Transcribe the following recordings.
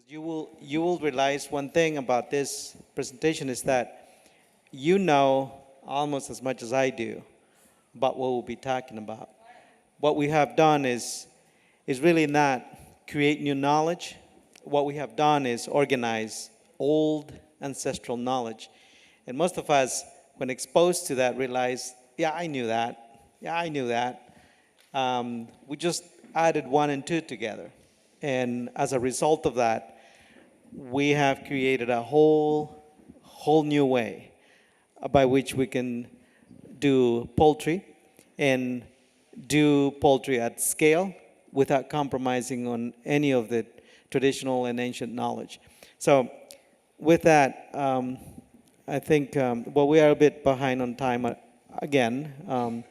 You will realize one thing about this presentation is that you know almost as much as I do about what we'll be talking about. What we have done is really not create new knowledge. What we have done is organize old ancestral knowledge. And most of us, when exposed to that, realize, yeah, I knew that. Yeah, I knew that. We just added one and two together. And as a result of that, we have created a whole new way by which we can do poultry and do poultry at scale without compromising on any of the traditional and ancient knowledge. So with that, I think, well, we are a bit behind on time again,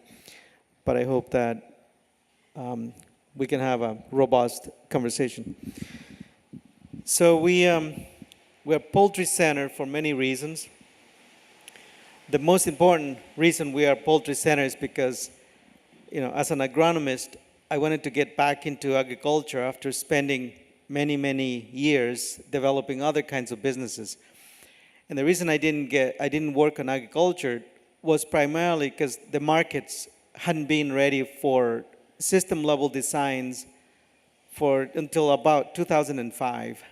but I hope that we can have a robust conversation. So we're poultry-centered for many reasons. The most important reason we are poultry-centered is because, as an agronomist, I wanted to get back into agriculture after spending many years developing other kinds of businesses. And the reason I didn't work on agriculture was primarily because the markets hadn't been ready for system-level designs until about 2005.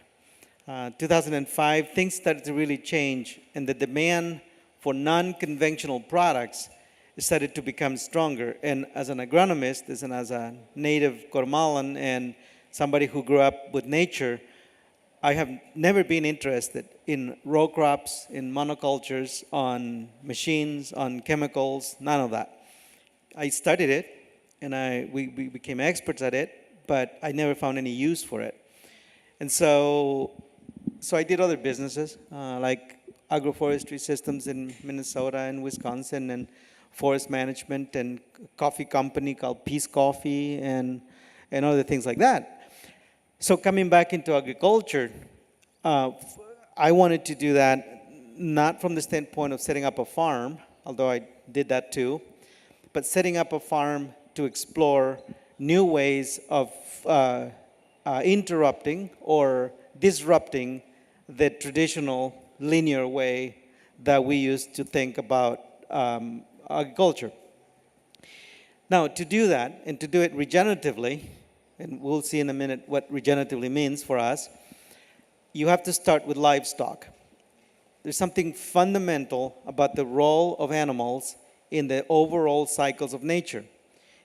2005, things started to really change, and the demand for non-conventional products started to become stronger. And as an agronomist, and as a native Guatemalan and somebody who grew up with nature, I have never been interested in row crops, in monocultures, on machines, on chemicals, none of that. I studied it, and we became experts at it, but I never found any use for it. And so I did other businesses, like agroforestry systems in Minnesota and Wisconsin, and forest management, and coffee company called Peace Coffee, and other things like that. So coming back into agriculture, I wanted to do that not from the standpoint of setting up a farm, although I did that too, but setting up a farm to explore new ways of interrupting or disrupting the traditional linear way that we used to think about agriculture. Now, to do that, and to do it regeneratively, and we'll see in a minute what regeneratively means for us, you have to start with livestock. There's something fundamental about the role of animals in the overall cycles of nature.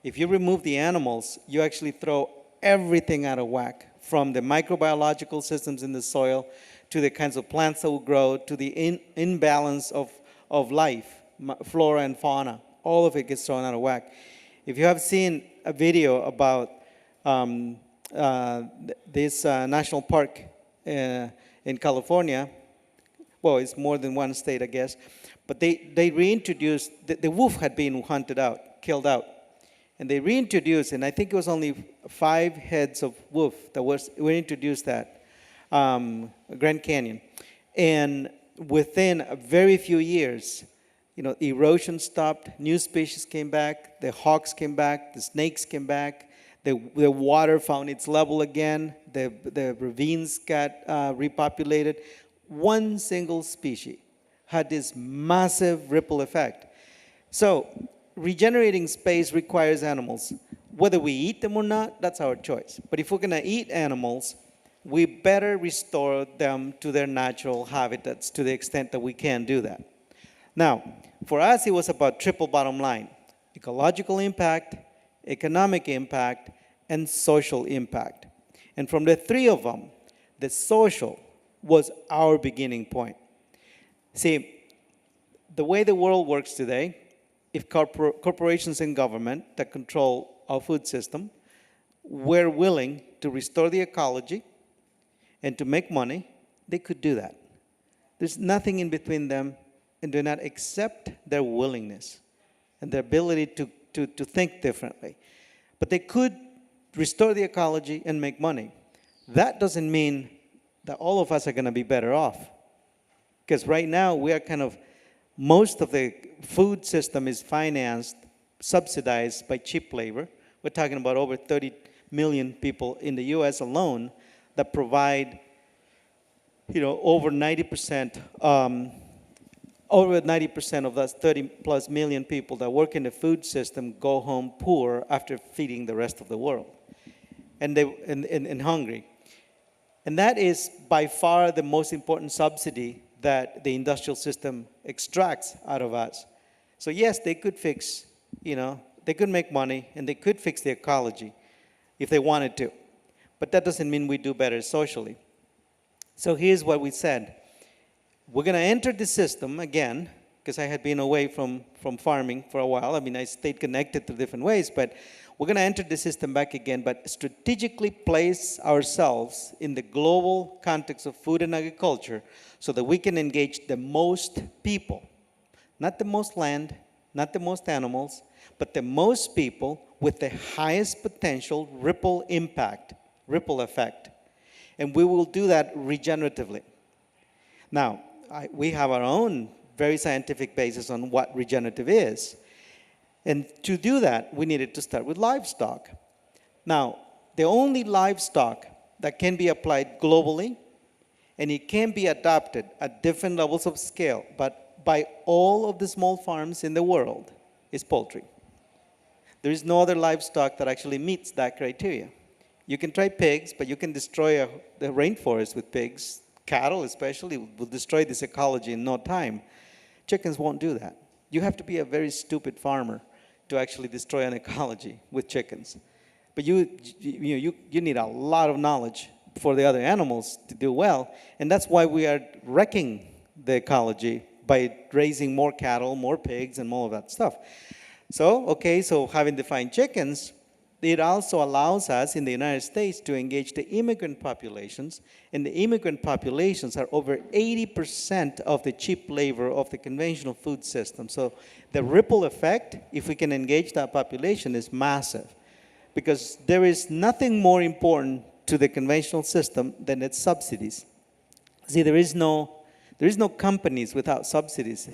If you remove the animals, you actually throw everything out of whack, from the microbiological systems in the soil to the kinds of plants that will grow, to the imbalance of life, flora and fauna. All of it gets thrown out of whack. If you have seen a video about this national park in California, well, it's more than one state, I guess, but they reintroduced, the wolf had been hunted out, killed out. And they reintroduced, and I think it was only 5 heads of wolf that were introduced at Grand Canyon. And within a very few years, erosion stopped, new species came back, the hawks came back, the snakes came back, the water found its level again, the ravines got repopulated. One single species had this massive ripple effect. So regenerating space requires animals. Whether we eat them or not, that's our choice. But if we're going to eat animals, we better restore them to their natural habitats to the extent that we can do that. Now, for us, it was about triple bottom line: ecological impact, economic impact, and social impact. And from the 3 of them, the social was our beginning point. See, the way the world works today, if corporations and government that control our food system were willing to restore the ecology and to make money, they could do that. There's nothing in between them, and do not accept their willingness and their ability to think differently. But they could restore the ecology and make money. That doesn't mean that all of us are going to be better off. Because right now, we are most of the food system is financed, subsidized by cheap labor. We're talking about over 30 million people in the U.S. alone that provide over 90%, over 90% of those 30 plus million people that work in the food system go home poor after feeding the rest of the world and hungry. And that is by far the most important subsidy that the industrial system extracts out of us. So yes, they could fix, they could make money and they could fix the ecology if they wanted to. But that doesn't mean we do better socially. So here's what we said. We're going to enter the system again, because I had been away from farming for a while. I mean, I stayed connected to different ways, but we're going to enter the system back again, but strategically place ourselves in the global context of food and agriculture so that we can engage the most people, not the most land, not the most animals, but the most people with the highest potential ripple effect. And we will do that regeneratively. Now, we have our own very scientific basis on what regenerative is. And to do that, we needed to start with livestock. Now, the only livestock that can be applied globally, and it can be adopted at different levels of scale, but by all of the small farms in the world, is poultry. There is no other livestock that actually meets that criteria. You can try pigs, but you can destroy the rainforest with pigs. Cattle especially will destroy this ecology in no time. Chickens won't do that. You have to be a very stupid farmer to actually destroy an ecology with chickens. But you need a lot of knowledge for the other animals to do well, and that's why we are wrecking the ecology by raising more cattle, more pigs, and more of that stuff. So having defined chickens, it also allows us in the United States to engage the immigrant populations, and the immigrant populations are over 80% of the cheap labor of the conventional food system. So the ripple effect, if we can engage that population, is massive, because there is nothing more important to the conventional system than its subsidies. See, there is no companies without subsidies.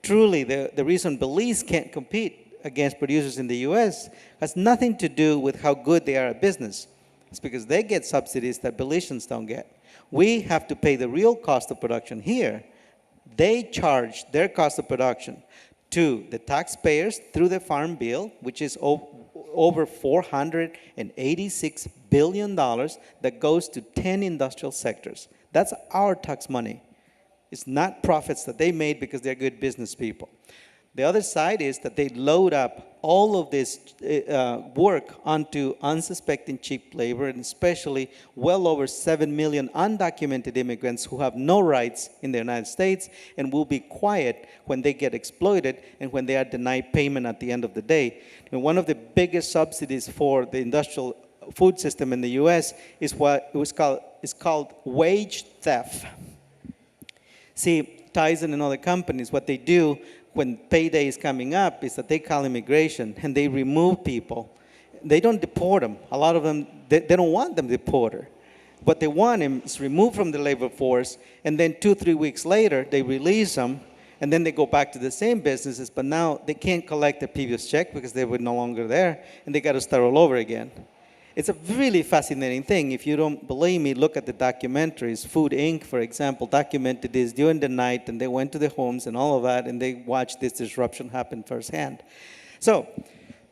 Truly, the reason Belize can't compete against producers in the U.S. has nothing to do with how good they are at business. It's because they get subsidies that Belizeans don't get. We have to pay the real cost of production here. They charge their cost of production to the taxpayers through the Farm Bill, which is over $486 billion that goes to 10 industrial sectors. That's our tax money. It's not profits that they made because they're good business people. The other side is that they load up all of this work onto unsuspecting cheap labor, and especially well over 7 million undocumented immigrants who have no rights in the United States and will be quiet when they get exploited and when they are denied payment at the end of the day. And one of the biggest subsidies for the industrial food system in the U.S. is called wage theft. See, Tyson and other companies, what they do when payday is coming up is that they call immigration and they remove people. They don't deport them. A lot of them, they don't want them deported. What they want them is removed from the labor force, and then 2-3 weeks later, they release them, and then they go back to the same businesses, but now they can't collect the previous check because they were no longer there, and they got to start all over again. It's a really fascinating thing. If you don't believe me, look at the documentaries. Food Inc., for example, documented this during the night, and they went to the homes and all of that, and they watched this disruption happen firsthand. So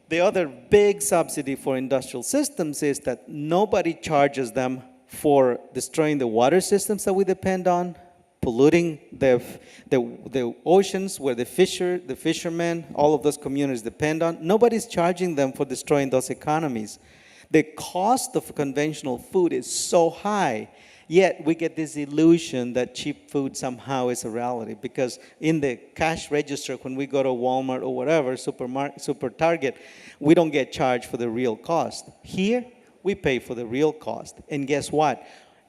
the other big subsidy for industrial systems is that nobody charges them for destroying the water systems that we depend on, polluting the oceans where the fishermen, all of those communities depend on. Nobody's charging them for destroying those economies. The cost of conventional food is so high, yet we get this illusion that cheap food somehow is a reality, because in the cash register, when we go to Walmart or whatever, Super Target, we don't get charged for the real cost. Here, we pay for the real cost. And guess what?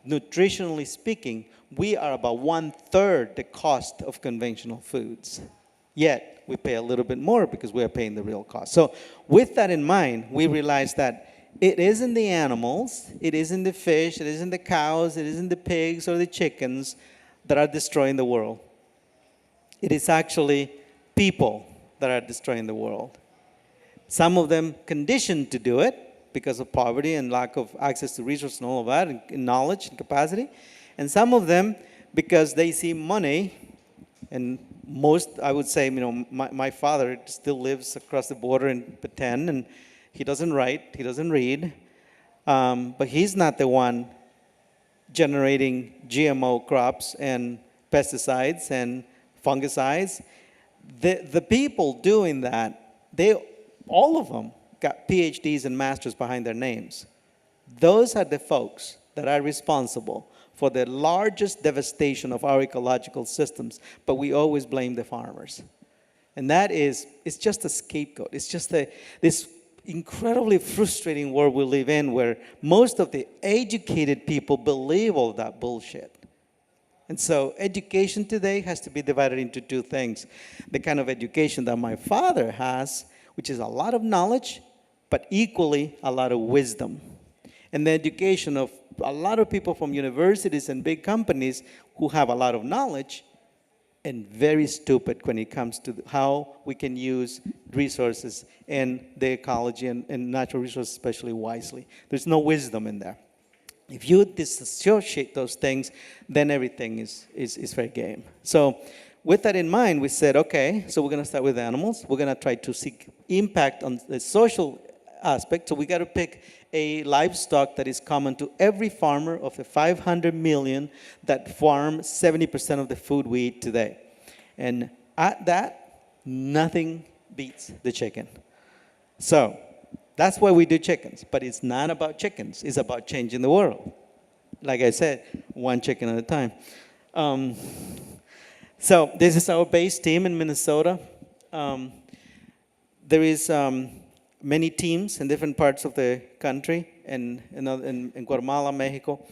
Nutritionally speaking, we are about 1/3 the cost of conventional foods. Yet, we pay a little bit more because we are paying the real cost. So with that in mind, we realize that it isn't the animals, it isn't the fish, it isn't the cows, it isn't the pigs or the chickens that are destroying the world. It is actually people that are destroying the world. Some of them conditioned to do it, because of poverty and lack of access to resources and all of that, and knowledge and capacity. And some of them because they see money, and most, I would say, my father still lives across the border in Petén, and he doesn't write, he doesn't read, but he's not the one generating GMO crops and pesticides and fungicides. The people doing that, all of them got PhDs and masters behind their names. Those are the folks that are responsible for the largest devastation of our ecological systems, but we always blame the farmers. And that is, it's just a scapegoat. It's just this incredibly frustrating world we live in where most of the educated people believe all that bullshit. And so education today has to be divided into two things. The kind of education that my father has, which is a lot of knowledge, but equally a lot of wisdom. And the education of a lot of people from universities and big companies who have a lot of knowledge and very stupid when it comes to how we can use resources and the ecology and natural resources especially wisely. There's no wisdom in there. If you dissociate those things, then everything is fair game. So with that in mind, we said, okay, so we're going to start with animals. We're going to try to seek impact on the social aspect. So we got to pick a livestock that is common to every farmer of the 500 million that farm 70% of the food we eat today. And at that, nothing beats the chicken. So that's why we do chickens. But it's not about chickens. It's about changing the world. Like I said, one chicken at a time. So this is our base team in Minnesota. There is many teams in different parts of the country, in Guatemala, Mexico,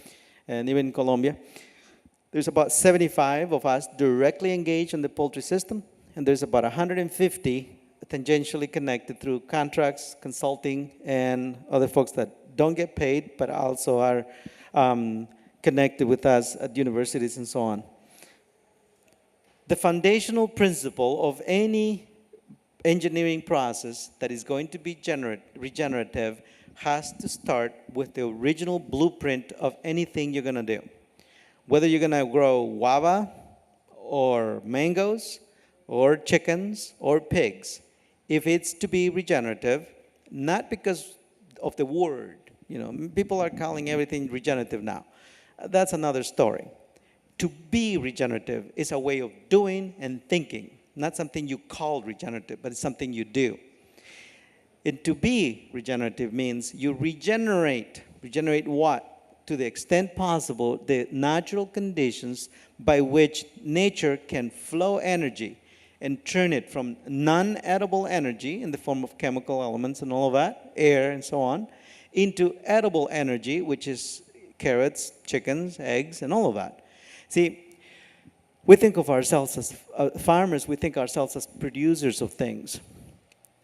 and even Colombia. There's about 75 of us directly engaged in the poultry system, and there's about 150 tangentially connected through contracts, consulting, and other folks that don't get paid, but also are connected with us at universities and so on. The foundational principle of any engineering process that is going to be regenerative has to start with the original blueprint of anything you're going to do. Whether you're going to grow guava or mangoes or chickens or pigs, if it's to be regenerative, not because of the word, people are calling everything regenerative now. That's another story. To be regenerative is a way of doing and thinking. Not something you call regenerative, but it's something you do. And to be regenerative means you regenerate. Regenerate what? To the extent possible, the natural conditions by which nature can flow energy and turn it from non-edible energy in the form of chemical elements and all of that, air and so on, into edible energy, which is carrots, chickens, eggs, and all of that. See, we think of ourselves as farmers, we think ourselves as producers of things.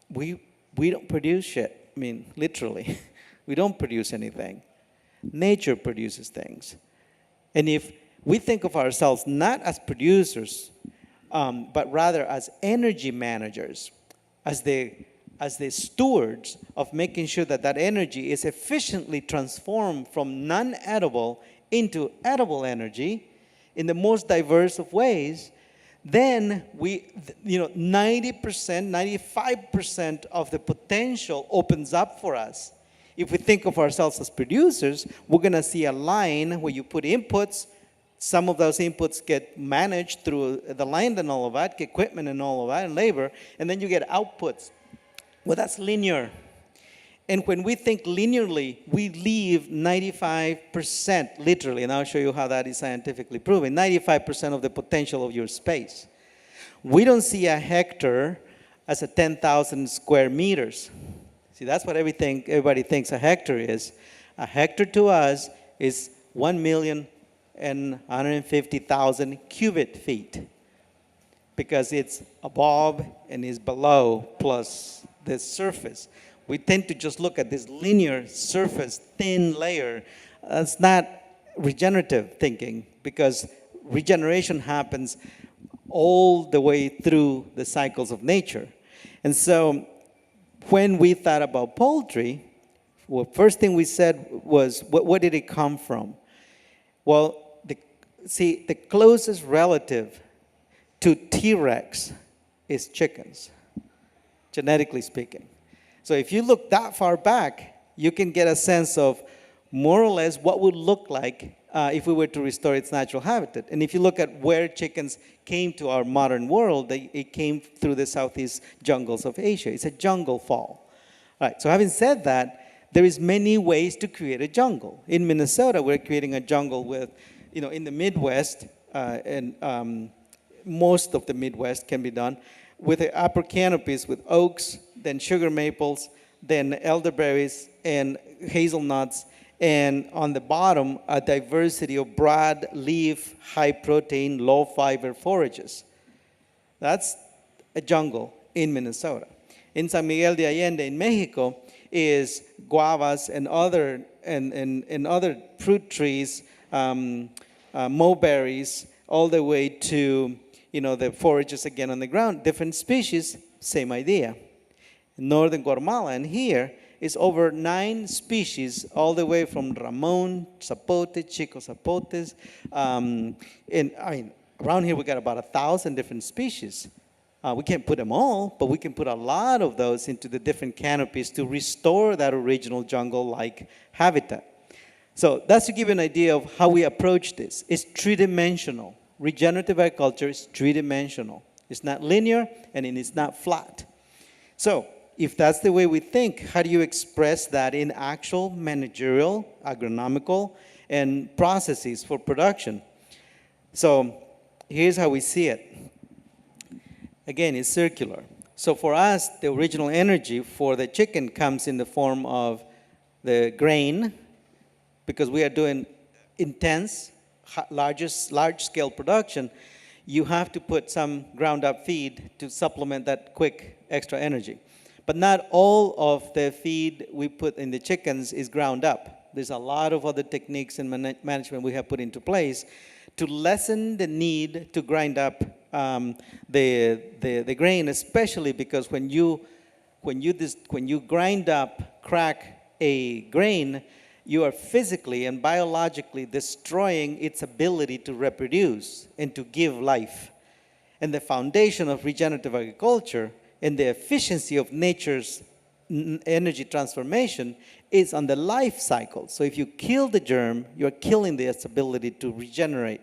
We don't produce shit, literally. We don't produce anything. Nature produces things. And if we think of ourselves not as producers, but rather as energy managers, as the stewards of making sure that that energy is efficiently transformed from non-edible into edible energy, in the most diverse of ways, then 90%, 95% of the potential opens up for us. If we think of ourselves as producers, we're going to see a line where you put inputs. Some of those inputs get managed through the land and all of that, equipment and all of that, and labor, and then you get outputs. Well, that's linear. And when we think linearly, we leave 95%, literally, and I'll show you how that is scientifically proven, 95% of the potential of your space. We don't see a hectare as a 10,000 square meters. See, that's what everybody thinks a hectare is. A hectare to us is 1,150,000 cubic feet because it's above and is below plus the surface. We tend to just look at this linear surface, thin layer. That's not regenerative thinking because regeneration happens all the way through the cycles of nature. And so when we thought about poultry, Well, first thing we said was, what did it come from? Well, the closest relative to T-Rex is chickens, genetically speaking. So if you look that far back, you can get a sense of more or less what would look like if we were to restore its natural habitat. And if you look at where chickens came to our modern world, it came through the southeast jungles of Asia. It's a jungle fall. All right, so having said that, there is many ways to create a jungle. In Minnesota, we're creating a jungle with, in the Midwest, and most of the Midwest can be done, with the upper canopies with oaks, then sugar maples, then elderberries and hazelnuts, and on the bottom, a diversity of broad leaf, high protein, low fiber forages. That's a jungle in Minnesota. In San Miguel de Allende in Mexico is guavas and other fruit trees, mulberries, all the way to the forages again on the ground. Different species, same idea. Northern Guatemala, and here is over 9 species, all the way from Ramon, Zapote, Chico Zapotes. Around here we got about 1,000 different species. We can't put them all, but we can put a lot of those into the different canopies to restore that original jungle-like habitat. So that's to give you an idea of how we approach this. It's three-dimensional. Regenerative agriculture is three-dimensional. It's not linear, and it's not flat. So if that's the way we think, how do you express that in actual managerial, agronomical, and processes for production? So here's how we see it. Again, it's circular. So for us, the original energy for the chicken comes in the form of the grain, because we are doing intense, large-scale production. You have to put some ground-up feed to supplement that quick extra energy. But not all of the feed we put in the chickens is ground up. There's a lot of other techniques and management we have put into place to lessen the need to grind up the grain, especially because when you grind up, crack a grain, you are physically and biologically destroying its ability to reproduce and to give life. And the foundation of regenerative agriculture and the efficiency of nature's energy transformation is on the life cycle. So if you kill the germ, you're killing its ability to regenerate.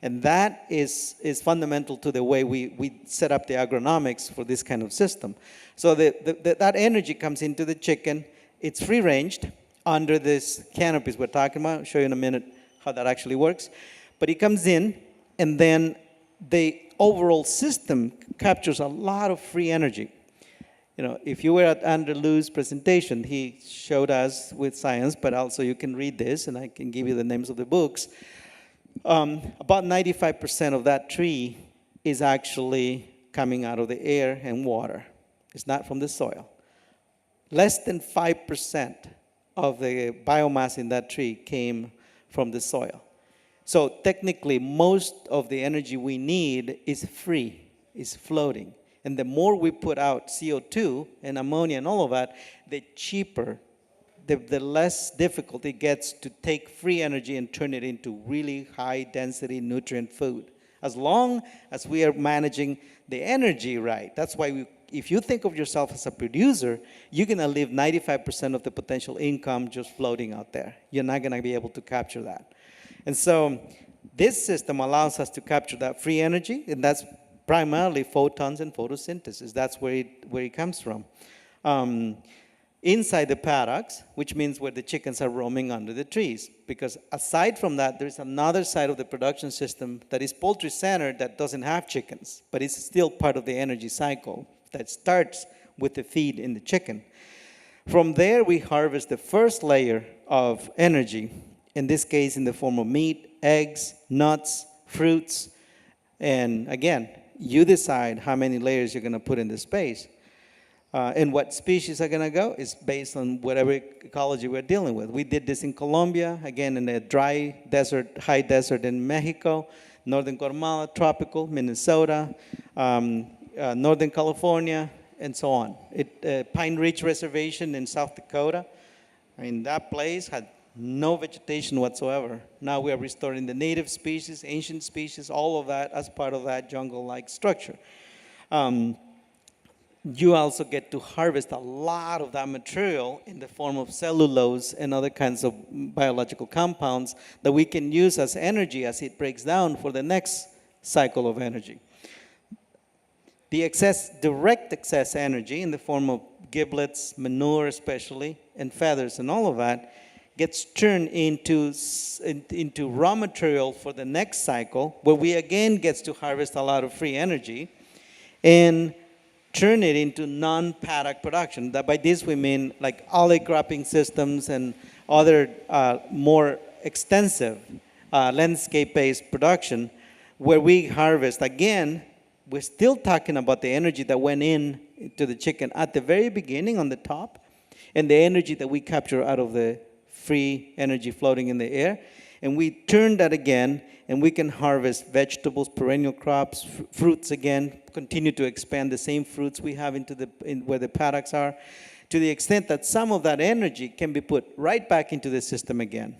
And that is fundamental to the way we set up the agronomics for this kind of system. So that energy comes into the chicken. It's free-ranged under these canopies we're talking about. I'll show you in a minute how that actually works. But it comes in, and then the overall system captures a lot of free energy. If you were at Andrew Liu's presentation, he showed us with science, but also you can read this, and I can give you the names of the books. About 95% of that tree is actually coming out of the air and water. It's not from the soil. Less than 5% of the biomass in that tree came from the soil. So technically, most of the energy we need is free, is floating. And the more we put out CO2 and ammonia and all of that, the cheaper, the less difficult it gets to take free energy and turn it into really high-density nutrient food, as long as we are managing the energy right. That's why if you think of yourself as a producer, you're going to leave 95% of the potential income just floating out there. You're not going to be able to capture that. And so this system allows us to capture that free energy, and that's primarily photons and photosynthesis. That's where it comes from. Inside the paddocks, which means where the chickens are roaming under the trees. Because aside from that, there's another side of the production system that is poultry-centered that doesn't have chickens, but it's still part of the energy cycle that starts with the feed in the chicken. From there, we harvest the first layer of energy, in this case in the form of meat, eggs, nuts, fruits, and again, you decide how many layers you're going to put in the space. And what species are going to go is based on whatever ecology we're dealing with. We did this in Colombia, again in the dry desert, high desert in Mexico, Northern Guatemala, tropical, Minnesota, Northern California, and so on. Pine Ridge Reservation in South Dakota, I mean, that place had no vegetation whatsoever. Now we are restoring the native species, ancient species, all of that as part of that jungle-like structure. You also get to harvest a lot of that material in the form of cellulose and other kinds of biological compounds that we can use as energy as it breaks down for the next cycle of energy. The direct excess energy in the form of giblets, manure especially, and feathers and all of that gets turned into raw material for the next cycle, where we again gets to harvest a lot of free energy and turn it into non-paddock production. That by this we mean like olive cropping systems and other more extensive landscape-based production, where we harvest again. We're still talking about the energy that went in to the chicken at the very beginning on the top, and the energy that we capture out of the free energy floating in the air. And we turn that again, and we can harvest vegetables, perennial crops, fruits again, continue to expand the same fruits we have into where the paddocks are, to the extent that some of that energy can be put right back into the system again.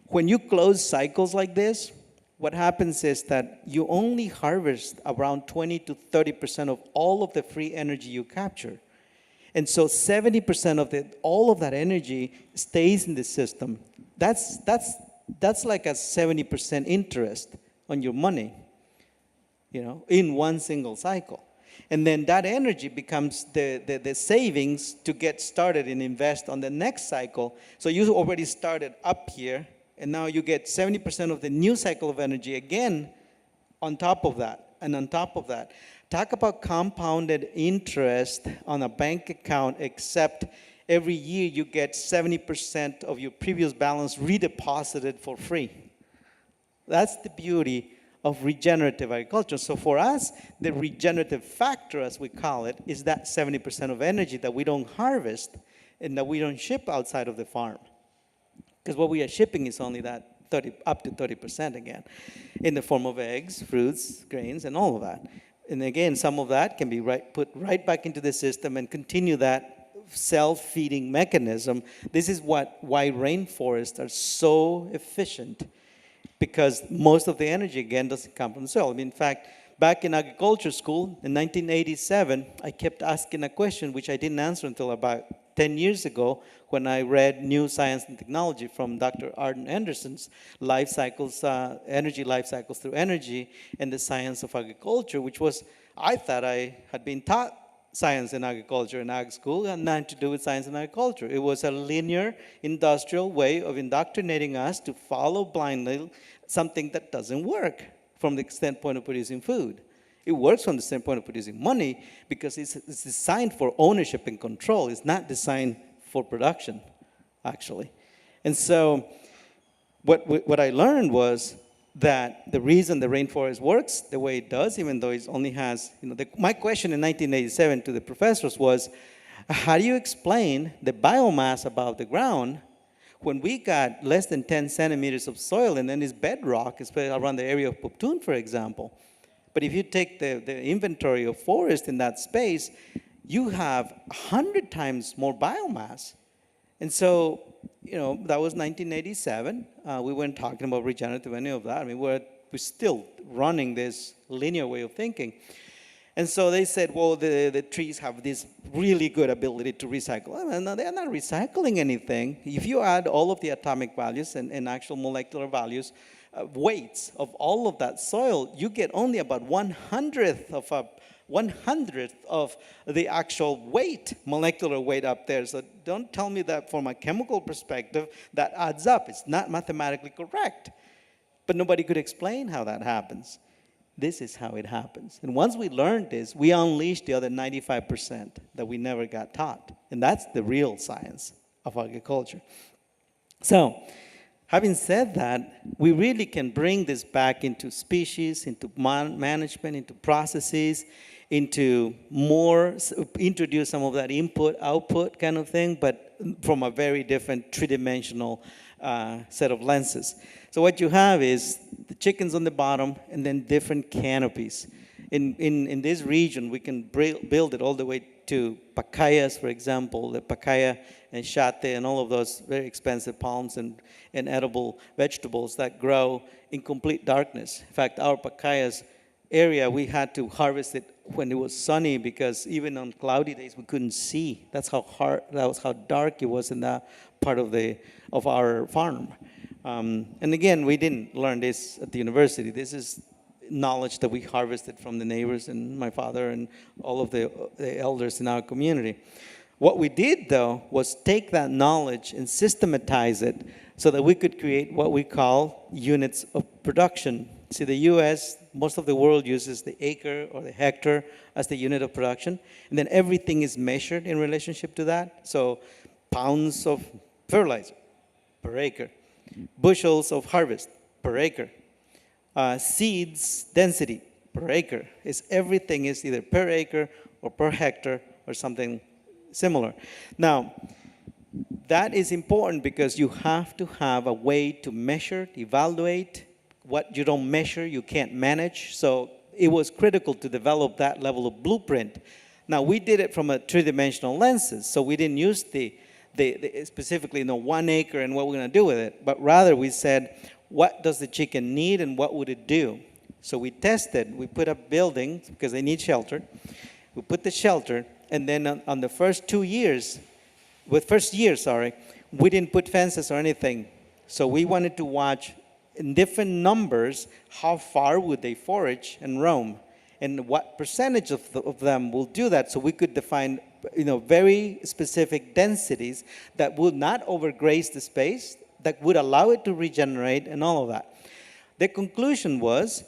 When you close cycles like this, what happens is that you only harvest around 20 to 30% of all of the free energy you capture. And so 70% of all of that energy stays in the system. That's like a 70% interest on your money, in one single cycle. And then that energy becomes the savings to get started and invest on the next cycle. So you already started up here, and now you get 70% of the new cycle of energy again on top of that, and on top of that. Talk about compounded interest on a bank account, except every year you get 70% of your previous balance redeposited for free. That's the beauty of regenerative agriculture. So for us, the regenerative factor, as we call it, is that 70% of energy that we don't harvest and that we don't ship outside of the farm. Because what we are shipping is only that up to 30% again, in the form of eggs, fruits, grains, and all of that. And again, some of that can be put right back into the system and continue that self-feeding mechanism. This is why rainforests are so efficient, because most of the energy, again, doesn't come from the soil. I mean, in fact, back in agriculture school in 1987, I kept asking a question which I didn't answer until about 10 years ago, when I read New Science and Technology from Dr. Arden Anderson's Life Cycles, Energy Life Cycles Through Energy, and the Science of Agriculture, which was, I thought I had been taught science in agriculture in ag school, and nothing to do with science in agriculture. It was a linear industrial way of indoctrinating us to follow blindly something that doesn't work from the standpoint of producing food. It works from the standpoint of producing money because it's designed for ownership and control. It's not designed for production, actually. And so what I learned was that the reason the rainforest works the way it does, even though it only has, my question in 1987 to the professors was, how do you explain the biomass above the ground when we got less than 10 centimeters of soil and then it's bedrock, especially around the area of Puptun, for example? But if you take the inventory of forest in that space, you have 100 times more biomass. And so, that was 1987. We weren't talking about regenerative, any of that. I mean, we're still running this linear way of thinking. And so they said, well, the trees have this really good ability to recycle. I mean, no, they're not recycling anything. If you add all of the atomic values and actual molecular values, weights of all of that soil, you get only about 1/100th of the actual weight, molecular weight up there. So don't tell me that from a chemical perspective that adds up. It's not mathematically correct. But nobody could explain how that happens. This is how it happens. And once we learned this, we unleashed the other 95% that we never got taught. And that's the real science of agriculture. So, having said that, we really can bring this back into species, into management, into processes, into introduce some of that input-output kind of thing, but from a very different three-dimensional set of lenses. So what you have is the chickens on the bottom and then different canopies. In this region, we can build it all the way to pacayas, for example, the pacaya and shate and all of those very expensive palms and edible vegetables that grow in complete darkness. In fact, our pacayas area, we had to harvest it when it was sunny because even on cloudy days we couldn't see. That was how dark it was in that part of our farm. And again, we didn't learn this at the university. This is knowledge that we harvested from the neighbors and my father and all of the elders in our community. What we did, though, was take that knowledge and systematize it so that we could create what we call units of production. See, the U.S., most of the world uses the acre or the hectare as the unit of production, and then everything is measured in relationship to that. So pounds of fertilizer per acre, bushels of harvest per acre, seeds density per acre. Everything is either per acre or per hectare or something similar. Now, that is important because you have to have a way to measure, evaluate. What you don't measure, you can't manage. So it was critical to develop that level of blueprint. Now, we did it from a three-dimensional lenses, so we didn't use the specifically 1 acre and what we're going to do with it, but rather we said, what does the chicken need and what would it do? So we tested, we put up buildings because they need shelter. We put the shelter, and then on the first year, we didn't put fences or anything. So we wanted to watch in different numbers how far would they forage and roam, and what percentage of them will do that, so we could define very specific densities that would not overgraze the space, that would allow it to regenerate and all of that. The conclusion was,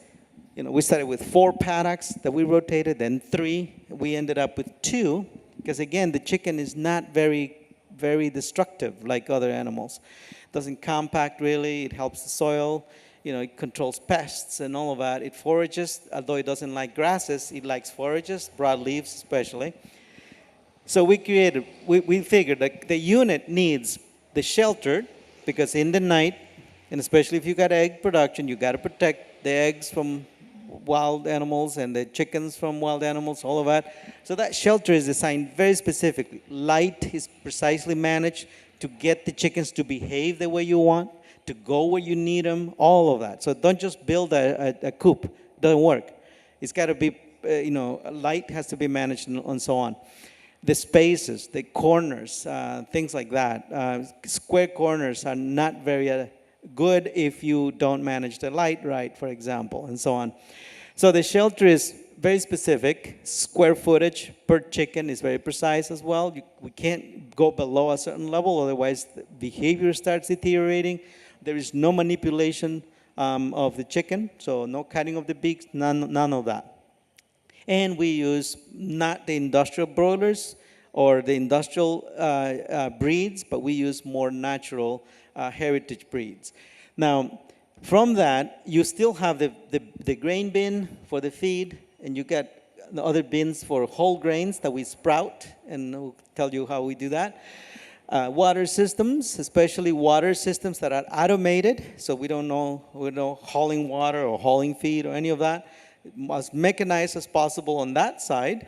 we started with 4 paddocks that we rotated, then 3. We ended up with 2, because again, the chicken is not very, very destructive like other animals. It doesn't compact really, it helps the soil, it controls pests and all of that. It forages, although it doesn't like grasses, it likes forages, broadleaves especially. So we figured that the unit needs the shelter, because in the night, and especially if you got egg production, you got to protect the eggs from wild animals and the chickens from wild animals, all of that. So that shelter is designed very specifically. Light is precisely managed to get the chickens to behave the way you want, to go where you need them, all of that. So don't just build a coop. It doesn't work. It's got to be, light has to be managed and so on. The spaces, the corners, things like that. Square corners are not very good if you don't manage the light right, for example, and so on. So the shelter is very specific. Square footage per chicken is very precise as well. We can't go below a certain level, otherwise the behavior starts deteriorating. There is no manipulation of the chicken, so no cutting of the beaks, none of that. And we use not the industrial broilers or the industrial breeds, but we use more natural heritage breeds. Now, from that, you still have the grain bin for the feed, and you get the other bins for whole grains that we sprout, and we'll tell you how we do that. Water systems, especially water systems that are automated, so we don't know hauling water or hauling feed or any of that. As mechanized as possible on that side,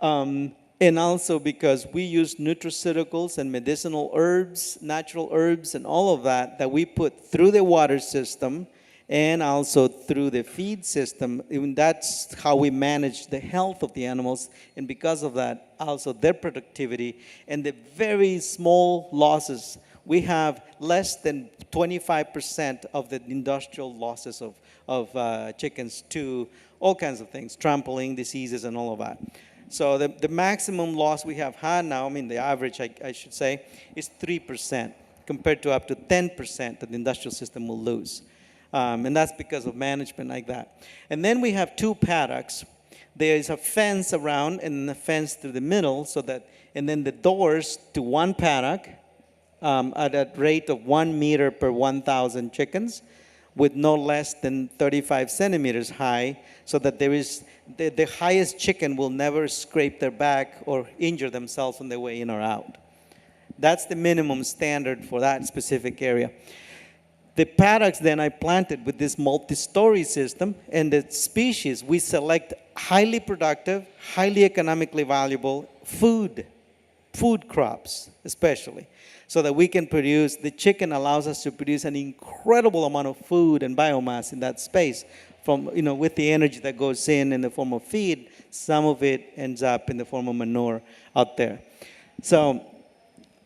and also because we use nutraceuticals and medicinal herbs, natural herbs, and all of that we put through the water system and also through the feed system. And that's how we manage the health of the animals, and because of that, also their productivity and the very small losses. We have less than 25% of the industrial losses of chickens to all kinds of things, trampling, diseases, and all of that. So the maximum loss we have had now, the average, I should say, is 3%, compared to up to 10% that the industrial system will lose. And that's because of management like that. And then we have 2 paddocks. There is a fence around and a fence through the middle, and then the doors to 1 paddock, at a rate of 1 meter per 1,000 chickens, with no less than 35 centimeters high, so that there is the highest chicken will never scrape their back or injure themselves on their way in or out. That's the minimum standard for that specific area. The paddocks then I planted with this multi-story system, and the species we select highly productive, highly economically valuable, food crops especially, so that we can produce, the chicken allows us to produce an incredible amount of food and biomass in that space from, with the energy that goes in the form of feed, some of it ends up in the form of manure out there. So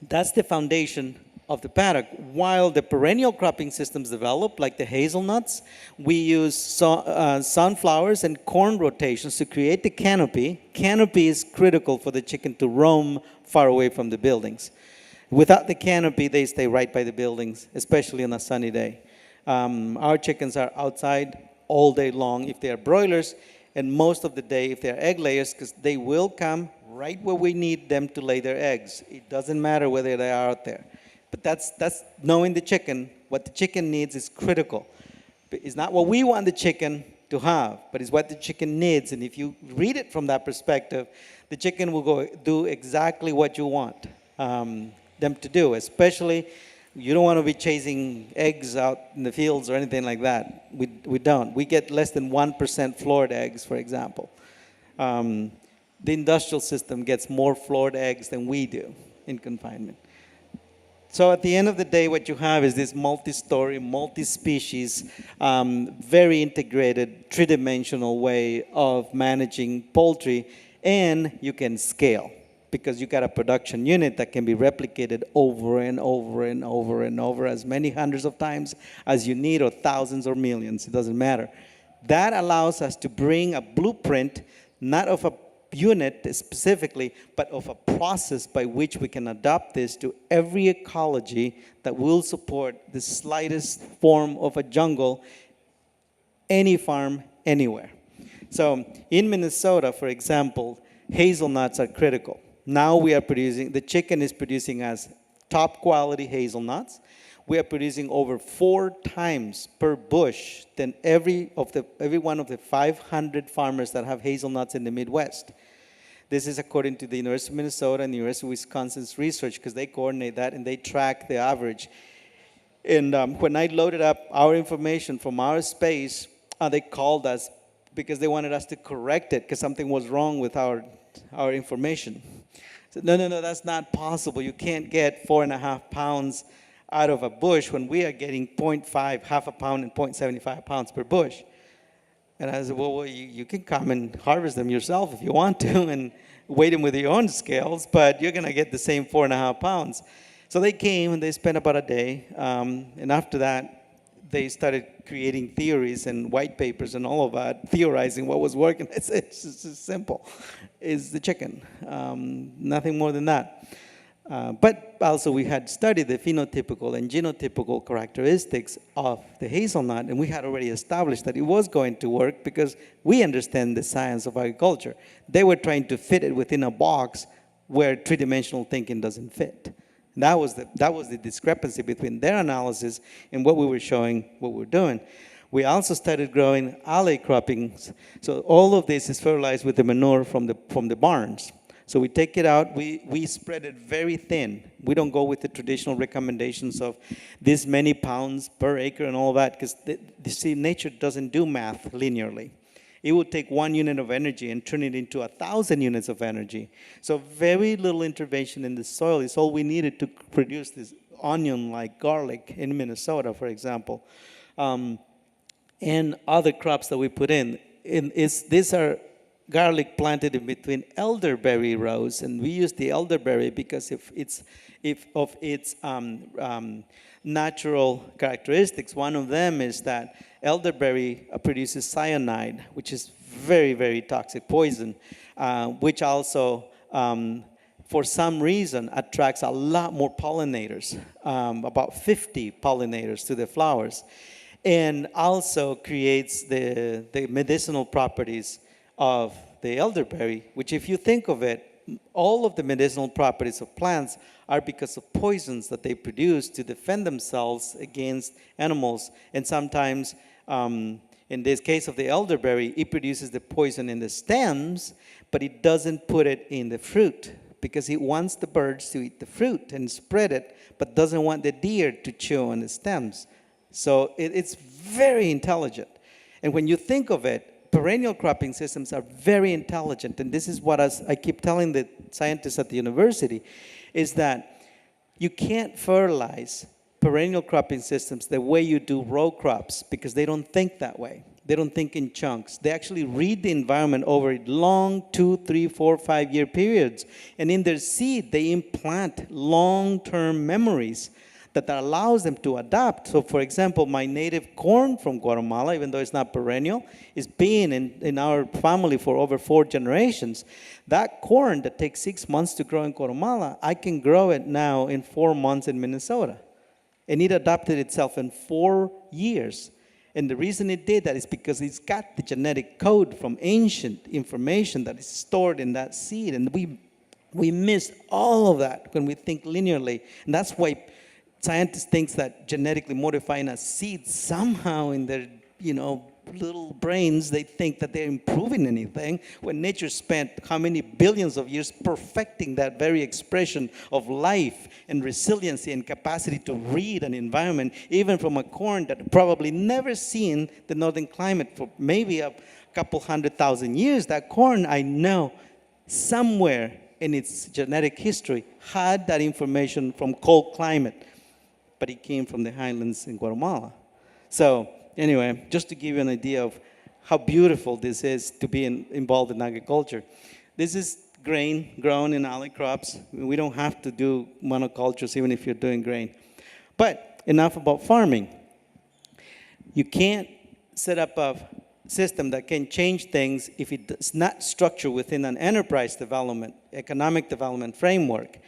that's the foundation of the paddock. While the perennial cropping systems develop, like the hazelnuts, we use sunflowers and corn rotations to create the canopy. Canopy is critical for the chicken to roam far away from the buildings. Without the canopy, they stay right by the buildings, especially on a sunny day. Our chickens are outside all day long if they are broilers, and most of the day if they are egg layers, because they will come right where we need them to lay their eggs. It doesn't matter whether they are out there. But that's knowing the chicken. What the chicken needs is critical. It's not what we want the chicken to have, but it's what the chicken needs. And if you read it from that perspective, the chicken will go do exactly what you want them to do. Especially, you don't want to be chasing eggs out in the fields or anything like that. We don't. We get less than 1% floored eggs, for example. The industrial system gets more floored eggs than we do in confinement. So at the end of the day, what you have is this multi-story, multi-species, very integrated, three-dimensional way of managing poultry, and you can scale because you got a production unit that can be replicated over and over and over and over as many hundreds of times as you need, or thousands or millions, it doesn't matter. That allows us to bring a blueprint, not of a unit specifically, but of a process by which we can adopt this to every ecology that will support the slightest form of a jungle, any farm, anywhere. So in Minnesota, for example, hazelnuts are critical. Now we are producing, the chicken is producing as top quality hazelnuts. We are producing over 4 times per bush than every one of the 500 farmers that have hazelnuts in the Midwest. This is according to the University of Minnesota and the University of Wisconsin's research, because they coordinate that and they track the average. And when I loaded up our information from our space, they called us because they wanted us to correct it because something was wrong with our information. I said, no, that's not possible. You can't get 4.5 pounds out of a bush when we are getting 0.5, half a pound, and 0.75 pounds per bush. And I said, well, you can come and harvest them yourself if you want to and weigh them with your own scales, but you're going to get the same 4.5 pounds. So they came and they spent about a day. And after that, they started creating theories and white papers and all of that, theorizing what was working. It's just simple. It's the chicken. Nothing more than that. But also we had studied the phenotypical and genotypical characteristics of the hazelnut, and we had already established that it was going to work because we understand the science of agriculture. They were trying to fit it within a box where three-dimensional thinking doesn't fit. And that was the discrepancy between their analysis and what we were showing, what we were doing. We also started growing alley croppings. So all of this is fertilized with the manure from the barns. So we take it out, we spread it very thin. We don't go with the traditional recommendations of this many pounds per acre and all that, because nature doesn't do math linearly. It would take 1 unit of energy and turn it into 1,000 units of energy. So very little intervention in the soil is all we needed to produce this onion-like garlic in Minnesota, for example. And other crops that we put in. These are garlic planted in between elderberry rows, and we use the elderberry because of its natural characteristics. One of them is that elderberry produces cyanide, which is very, very toxic poison, which also, for some reason, attracts a lot more pollinators, about 50 pollinators to the flowers, and also creates the medicinal properties of the elderberry, which, if you think of it, all of the medicinal properties of plants are because of poisons that they produce to defend themselves against animals. And sometimes, in this case of the elderberry, it produces the poison in the stems, but it doesn't put it in the fruit because it wants the birds to eat the fruit and spread it, but doesn't want the deer to chew on the stems. So it's very intelligent. And when you think of it, perennial cropping systems are very intelligent, and this is what I keep telling the scientists at the university, is that you can't fertilize perennial cropping systems the way you do row crops, because they don't think that way. They don't think in chunks. They actually read the environment over long 2, 3, 4, 5-year periods. And in their seed, they implant long-term memories that allows them to adapt. So for example, my native corn from Guatemala, even though it's not perennial, is being in our family for over 4 generations. That corn that takes 6 months to grow in Guatemala, I can grow it now in 4 months in Minnesota. And it adapted itself in 4 years. And the reason it did that is because it's got the genetic code from ancient information that is stored in that seed. And we miss all of that when we think linearly. And that's why scientists think that genetically modifying a seed somehow in their, little brains, they think that they're improving anything, when nature spent how many billions of years perfecting that very expression of life and resiliency and capacity to read an environment, even from a corn that probably never seen the northern climate for maybe a couple 100,000 years. That corn, I know, somewhere in its genetic history had that information from cold climate, but it came from the highlands in Guatemala. So anyway, just to give you an idea of how beautiful this is to be involved in agriculture. This is grain grown in alley crops. We don't have to do monocultures even if you're doing grain. But enough about farming. You can't set up a system that can change things if it's not structured within an enterprise development, economic development framework.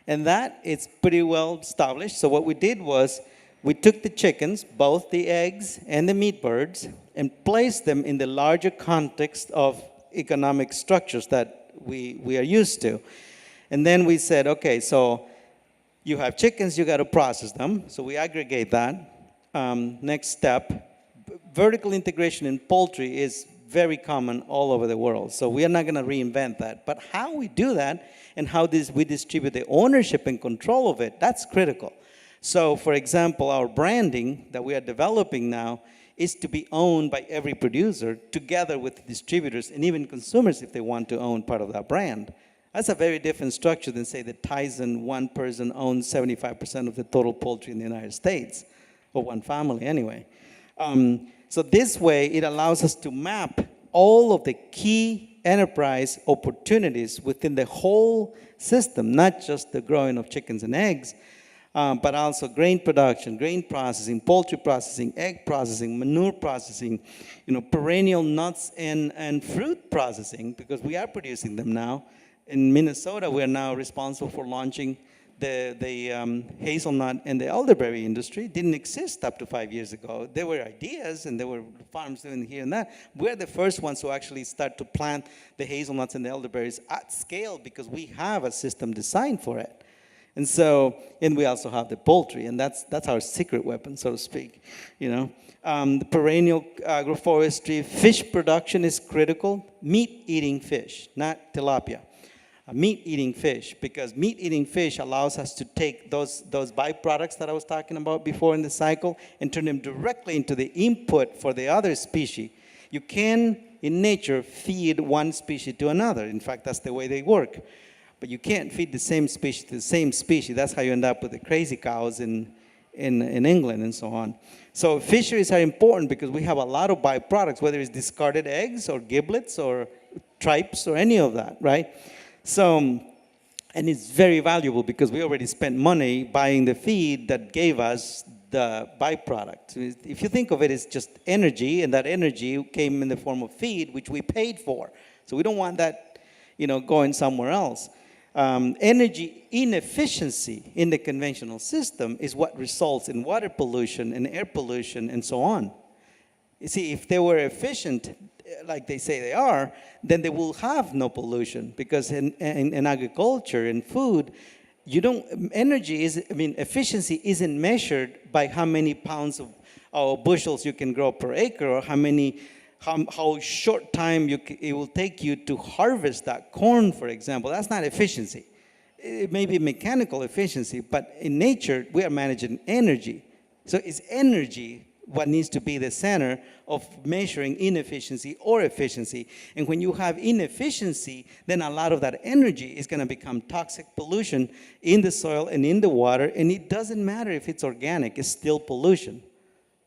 And that is pretty well established. So what we did was, we took the chickens, both the eggs and the meat birds, and placed them in the larger context of economic structures that we are used to. And then we said, okay, so you have chickens, you got to process them. So we aggregate that. Next step, vertical integration in poultry is very common all over the world. So we are not going to reinvent that. But how we do that and how we distribute the ownership and control of it, that's critical. So, for example, our branding that we are developing now is to be owned by every producer together with distributors and even consumers if they want to own part of that brand. That's a very different structure than, say, that Tyson, one person owns 75% of the total poultry in the United States, or one family anyway. So this way, it allows us to map all of the key enterprise opportunities within the whole system, not just the growing of chickens and eggs, but also grain production, grain processing, poultry processing, egg processing, manure processing, perennial nuts and fruit processing, because we are producing them now. In Minnesota, we are now responsible for launching the hazelnut and the elderberry industry. Didn't exist up to 5 years ago. There were ideas and there were farms doing here and that. We're the first ones who actually start to plant the hazelnuts and the elderberries at scale because we have a system designed for it. And so, and we also have the poultry, and that's our secret weapon, so to speak. The perennial agroforestry, fish production is critical. Meat-eating fish, not tilapia. Meat-eating fish, because meat-eating fish allows us to take those byproducts that I was talking about before in the cycle and turn them directly into the input for the other species. You can, in nature, feed one species to another. In fact, that's the way they work. But you can't feed the same species to the same species. That's how you end up with the crazy cows in England and so on. So fisheries are important because we have a lot of byproducts, whether it's discarded eggs or giblets or tripes or any of that, right? So, and it's very valuable because we already spent money buying the feed that gave us the byproduct. If you think of it as just energy, and that energy came in the form of feed, which we paid for. So we don't want that, going somewhere else. Energy inefficiency in the conventional system is what results in water pollution and air pollution and so on. You see, if they were efficient, like they say they are, then they will have no pollution, because in agriculture and food, efficiency isn't measured by how many pounds of bushels you can grow per acre, or how short time it will take you to harvest that corn, for example. That's not efficiency. It may be mechanical efficiency, but in nature, we are managing energy. So it's energy what needs to be the center of measuring inefficiency or efficiency. And when you have inefficiency, then a lot of that energy is going to become toxic pollution in the soil and in the water, and it doesn't matter if it's organic, it's still pollution.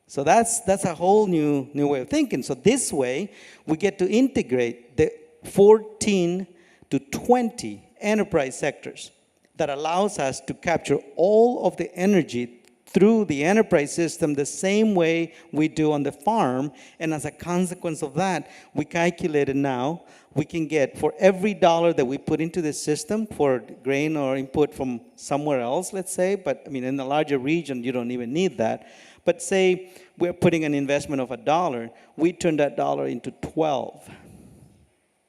So that's a whole new way of thinking. So this way, we get to integrate the 14 to 20 enterprise sectors that allows us to capture all of the energy through the enterprise system the same way we do on the farm. And as a consequence of that, we calculated now, we can get for every dollar that we put into the system for grain or input from somewhere else, let's say, but I mean, in a larger region, you don't even need that. But say we're putting an investment of $1, we turn that dollar into 12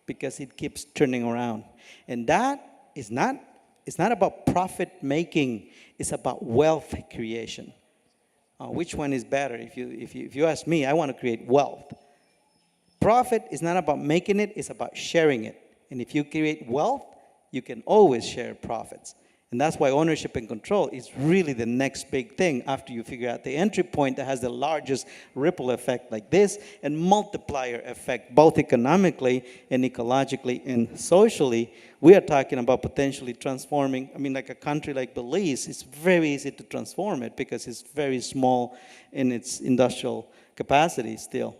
because it keeps turning around. And that is not, it's not about profit making, it's about wealth creation. Which one is better? If you ask me, I want to create wealth. Profit is not about making it, it's about sharing it. And if you create wealth, you can always share profits. And that's why ownership and control is really the next big thing after you figure out the entry point that has the largest ripple effect like this and multiplier effect, both economically and ecologically and socially. We are talking about potentially transforming, I mean, like a country like Belize, it's very easy to transform it because it's very small in its industrial capacity still.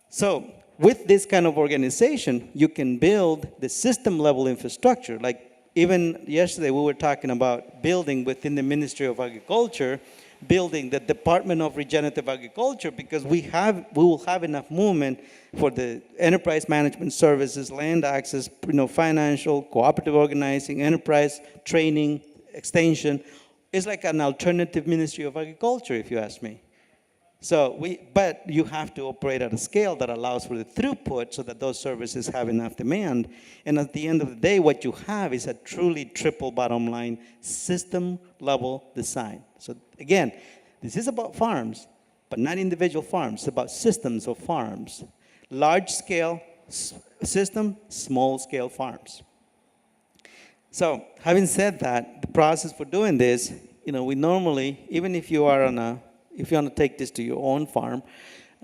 So with this kind of organization, you can build the system level infrastructure. Like even yesterday, we were talking about building within the Ministry of Agriculture, building the Department of Regenerative Agriculture, because we will have enough movement for the enterprise management services, land access, financial, cooperative organizing, enterprise training, extension. It's like an alternative Ministry of Agriculture, if you ask me. So but you have to operate at a scale that allows for the throughput so that those services have enough demand. And at the end of the day, what you have is a truly triple bottom line system level design. So again, this is about farms, but not individual farms. It's about systems of farms. Large scale system, small scale farms. So having said that, the process for doing this, we normally, even if you are if you want to take this to your own farm,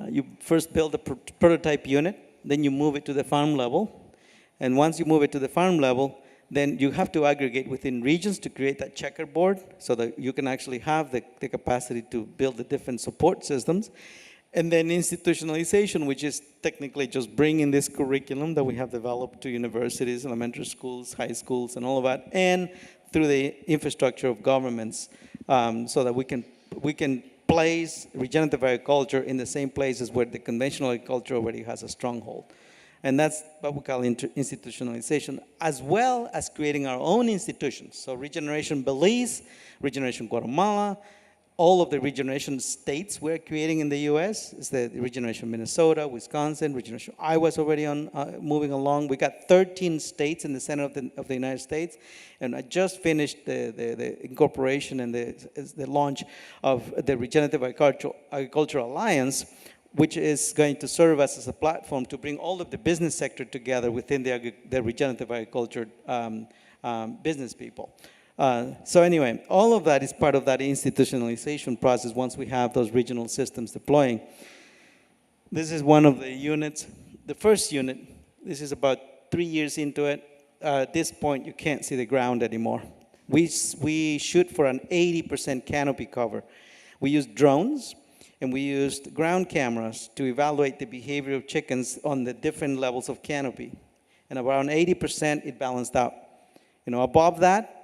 you first build a prototype unit, then you move it to the farm level. And once you move it to the farm level, then you have to aggregate within regions to create that checkerboard so that you can actually have the capacity to build the different support systems. And then institutionalization, which is technically just bringing this curriculum that we have developed to universities, elementary schools, high schools, and all of that, and through the infrastructure of governments so that we can place regenerative agriculture in the same places where the conventional agriculture already has a stronghold. And that's what we call institutionalization, as well as creating our own institutions. So Regeneration Belize, Regeneration Guatemala, all of the regeneration states we're creating in the U.S. is the Regeneration Minnesota, Wisconsin, Regeneration Iowa is already moving along. We got 13 states in the center of the United States, and I just finished the incorporation and the launch of the Regenerative Agriculture Alliance, which is going to serve us as a platform to bring all of the business sector together within the regenerative agriculture business people. So anyway, all of that is part of that institutionalization process once we have those regional systems deploying. This is one of the units. The first unit, this is about 3 years into it. At this point, you can't see the ground anymore. We shoot for an 80% canopy cover. We use drones, and we used ground cameras to evaluate the behavior of chickens on the different levels of canopy. And around 80%, it balanced out. Above that,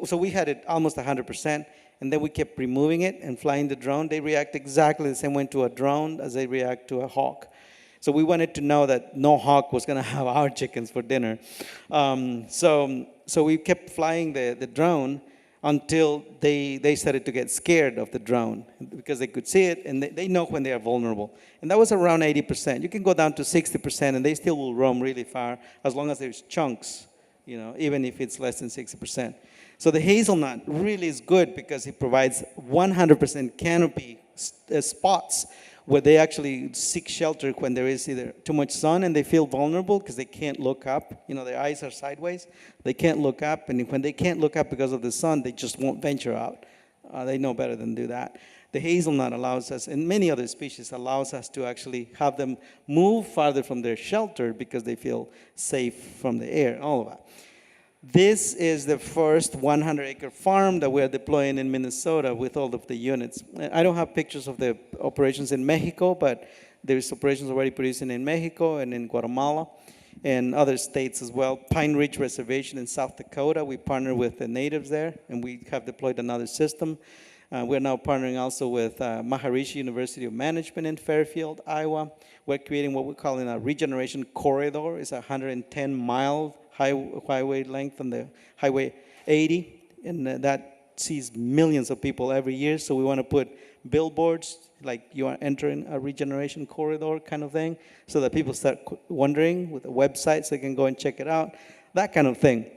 so we had it almost 100%, and then we kept removing it and flying the drone. They react exactly the same way to a drone as they react to a hawk. So we wanted to know that no hawk was going to have our chickens for dinner. So we kept flying the drone until they started to get scared of the drone because they could see it, and they know when they are vulnerable. And that was around 80%. You can go down to 60%, and they still will roam really far as long as there's chunks, even if it's less than 60%. So the hazelnut really is good because it provides 100% canopy spots where they actually seek shelter when there is either too much sun and they feel vulnerable because they can't look up. Their eyes are sideways. They can't look up, and when they can't look up because of the sun, they just won't venture out. They know better than do that. The hazelnut allows us, and many other species, allows us to actually have them move farther from their shelter because they feel safe from the air, all of that. This is the first 100-acre farm that we're deploying in Minnesota with all of the units. I don't have pictures of the operations in Mexico, but there's operations already producing in Mexico and in Guatemala and other states as well. Pine Ridge Reservation in South Dakota, we partner with the natives there, and we have deployed another system. We're now partnering also with Maharishi University of Management in Fairfield, Iowa. We're creating what we're calling a Regeneration Corridor. It's a 110-mile highway length on the Highway 80, and that sees millions of people every year. So we want to put billboards like you are entering a Regeneration Corridor kind of thing, so that people start wondering with a website so they can go and check it out, that kind of thing.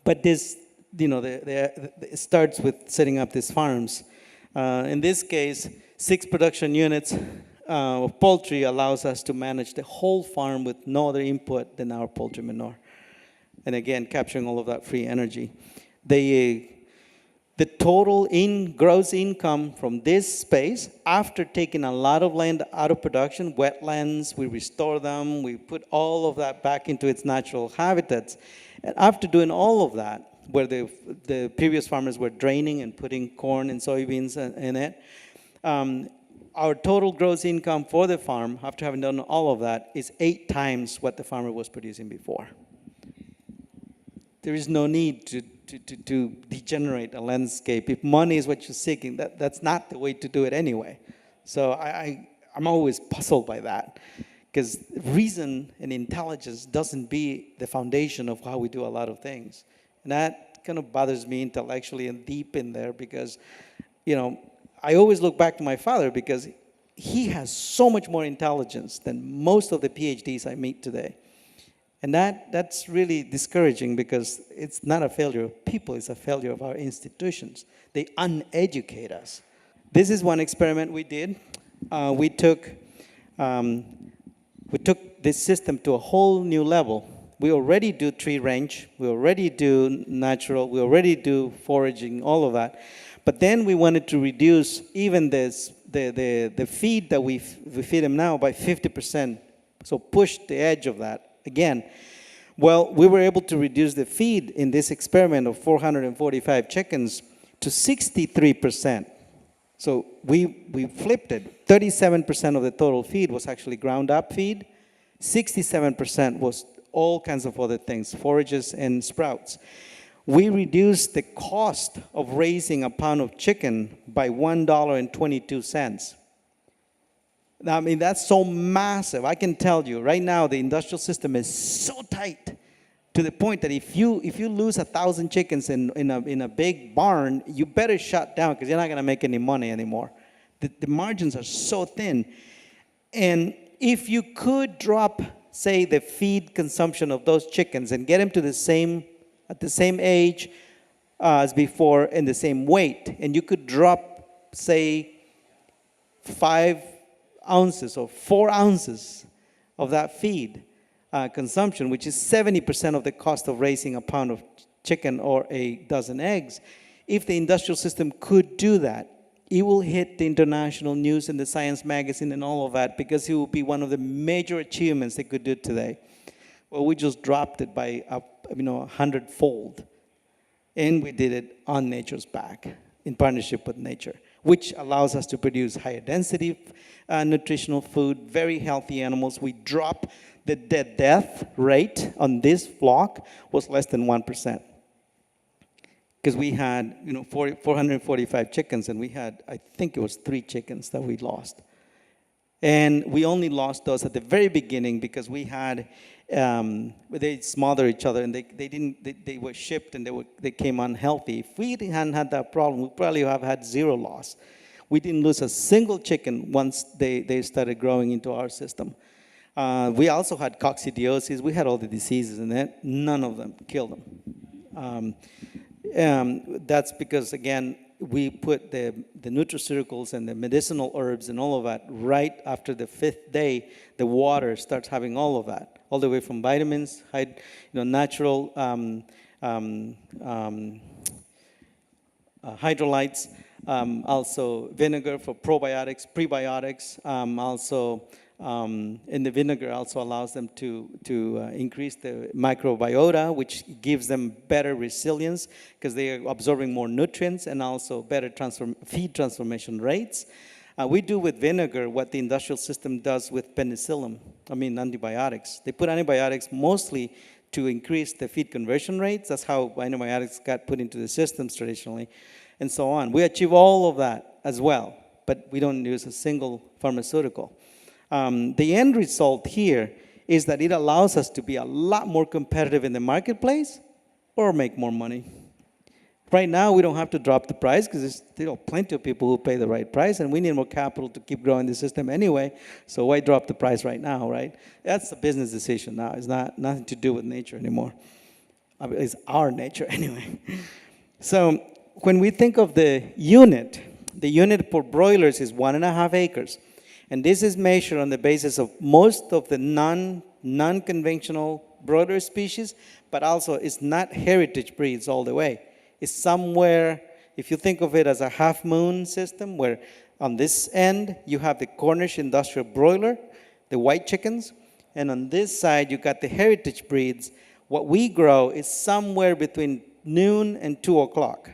But this, it starts with setting up these farms. In this case, 6 production units of poultry allows us to manage the whole farm with no other input than our poultry manure. And again, capturing all of that free energy. The total gross income from this space, after taking a lot of land out of production, wetlands, we restore them, we put all of that back into its natural habitats. And after doing all of that, where the previous farmers were draining and putting corn and soybeans in it, our total gross income for the farm, after having done all of that, is 8 times what the farmer was producing before. There is no need to degenerate a landscape. If money is what you're seeking, that's not the way to do it anyway. So I'm always puzzled by that, because reason and intelligence doesn't be the foundation of how we do a lot of things. And that kind of bothers me intellectually and deep in there, because, I always look back to my father, because he has so much more intelligence than most of the PhDs I meet today. And that's really discouraging, because it's not a failure of people, it's a failure of our institutions. They uneducate us. This is one experiment we did. We took this system to a whole new level. We already do tree range, we already do natural, we already do foraging, all of that. But then we wanted to reduce even the feed that we feed them now by 50%. So push the edge of that. Again, well, we were able to reduce the feed in this experiment of 445 chickens to 63%. So we flipped it. 37% of the total feed was actually ground up feed. 67% was all kinds of other things, forages and sprouts. We reduced the cost of raising a pound of chicken by $1.22. I mean, that's so massive. I can tell you, right now, the industrial system is so tight to the point that if you lose 1,000 chickens in a big barn, you better shut down, because you're not going to make any money anymore. The margins are so thin. And if you could drop, say, the feed consumption of those chickens and get them to at the same age as before and the same weight, and you could drop, say, 5 ounces or 4 ounces of that feed consumption, which is 70% of the cost of raising a pound of chicken or a dozen eggs. If the industrial system could do that, it will hit the international news and the science magazine and all of that, because it will be one of the major achievements they could do today. Well, we just dropped it by 100-fold, and we did it on nature's back in partnership with nature, which allows us to produce higher density nutritional food, very healthy animals. We drop the death rate on this flock was less than 1%. Because we had 445 chickens, and we had, I think it was 3 chickens that we lost. And we only lost those at the very beginning because we had, they smother each other, and they were shipped, and they came unhealthy. If we hadn't had that problem, we probably have had 0 loss. We didn't lose a single chicken once they started growing into our system. We also had coccidiosis. We had all the diseases in it. None of them killed them. That's because, again, we put the nutraceuticals and the medicinal herbs and all of that right after the 5th day. The water starts having all of that, all the way from vitamins, natural hydrolytes, also vinegar for probiotics, prebiotics. And the vinegar also allows them to increase the microbiota, which gives them better resilience because they are absorbing more nutrients and also better feed transformation rates. We do with vinegar what the industrial system does with penicillin, antibiotics. They put antibiotics mostly to increase the feed conversion rates. That's how antibiotics got put into the systems traditionally, and so on. We achieve all of that as well, but we don't use a single pharmaceutical. The end result here is that it allows us to be a lot more competitive in the marketplace or make more money. Right now, we don't have to drop the price because there's still plenty of people who pay the right price, and we need more capital to keep growing the system anyway, so why drop the price right now, right? That's a business decision now. It's nothing to do with nature anymore. It's our nature anyway. So when we think of the unit for broilers is 1.5 acres. And this is measured on the basis of most of the non-conventional broiler species, but also it's not heritage breeds all the way. It's somewhere, if you think of it as a half-moon system, where on this end you have the Cornish industrial broiler, the white chickens, and on this side you got the heritage breeds. What we grow is somewhere between noon and 2 o'clock.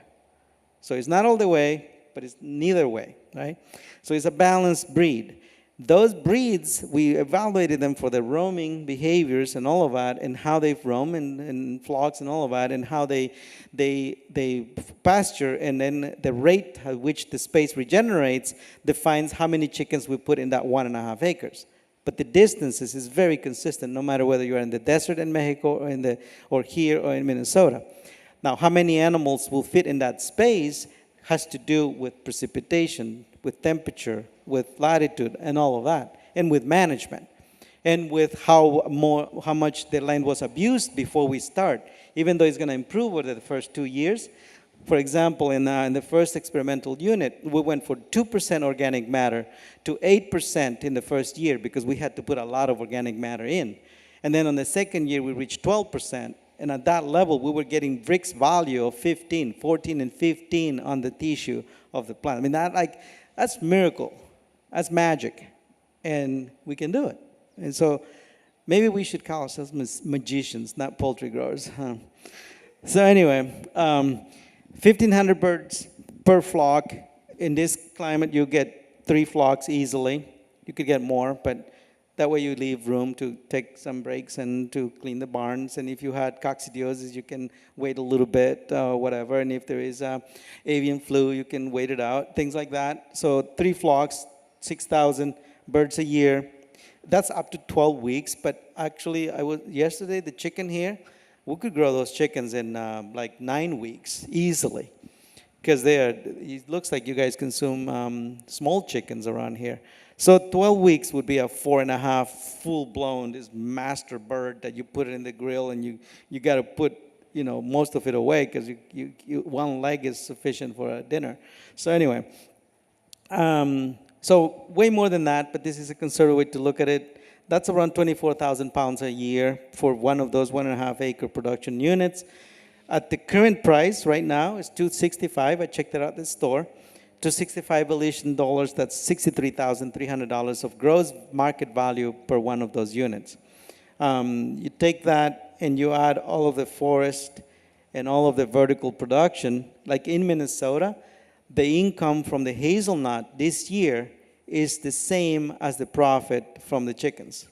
So it's not all the way, but it's neither way, right? So it's a balanced breed. Those breeds, we evaluated them for their roaming behaviors and all of that, and how they roam in flocks and all of that, and how they pasture, and then the rate at which the space regenerates defines how many chickens we put in that 1.5 acres. But the distances is very consistent, no matter whether you're in the desert in Mexico or here or in Minnesota. Now, how many animals will fit in that space has to do with precipitation, with temperature, with latitude, and all of that, and with management, and with how much the land was abused before we start, even though it's going to improve over the first 2 years. For example, in the first experimental unit, we went for 2% organic matter to 8% in the first year because we had to put a lot of organic matter in. And then on the second year, we reached 12%. And at that level, we were getting Brix value of 14 and 15 on the tissue of the plant. That's miracle. That's magic. And we can do it. And so maybe we should call ourselves magicians, not poultry growers. Huh? So anyway, 1,500 birds per flock. In this climate, you get 3 flocks easily. You could get more, but that way you leave room to take some breaks and to clean the barns. And if you had coccidiosis, you can wait a little bit, whatever. And if there is avian flu, you can wait it out, things like that. So 3 flocks, 6,000 birds a year. That's up to 12 weeks. But actually, yesterday, the chicken here, we could grow those chickens in like 9 weeks easily. Because it looks like you guys consume small chickens around here. So 12 weeks would be a 4.5 full-blown, this master bird that you put it in the grill, and you got to put most of it away because one leg is sufficient for a dinner. So anyway, so way more than that, but this is a conservative way to look at it. That's around 24,000 pounds a year for one of those 1.5 acre production units. At the current price right now, it's $265. I checked it out at the store. $265 Belizean dollars, that's $63,300 of gross market value per one of those units. You take that and you add all of the forest and all of the vertical production. Like in Minnesota, the income from the hazelnut this year is the same as the profit from the chickens.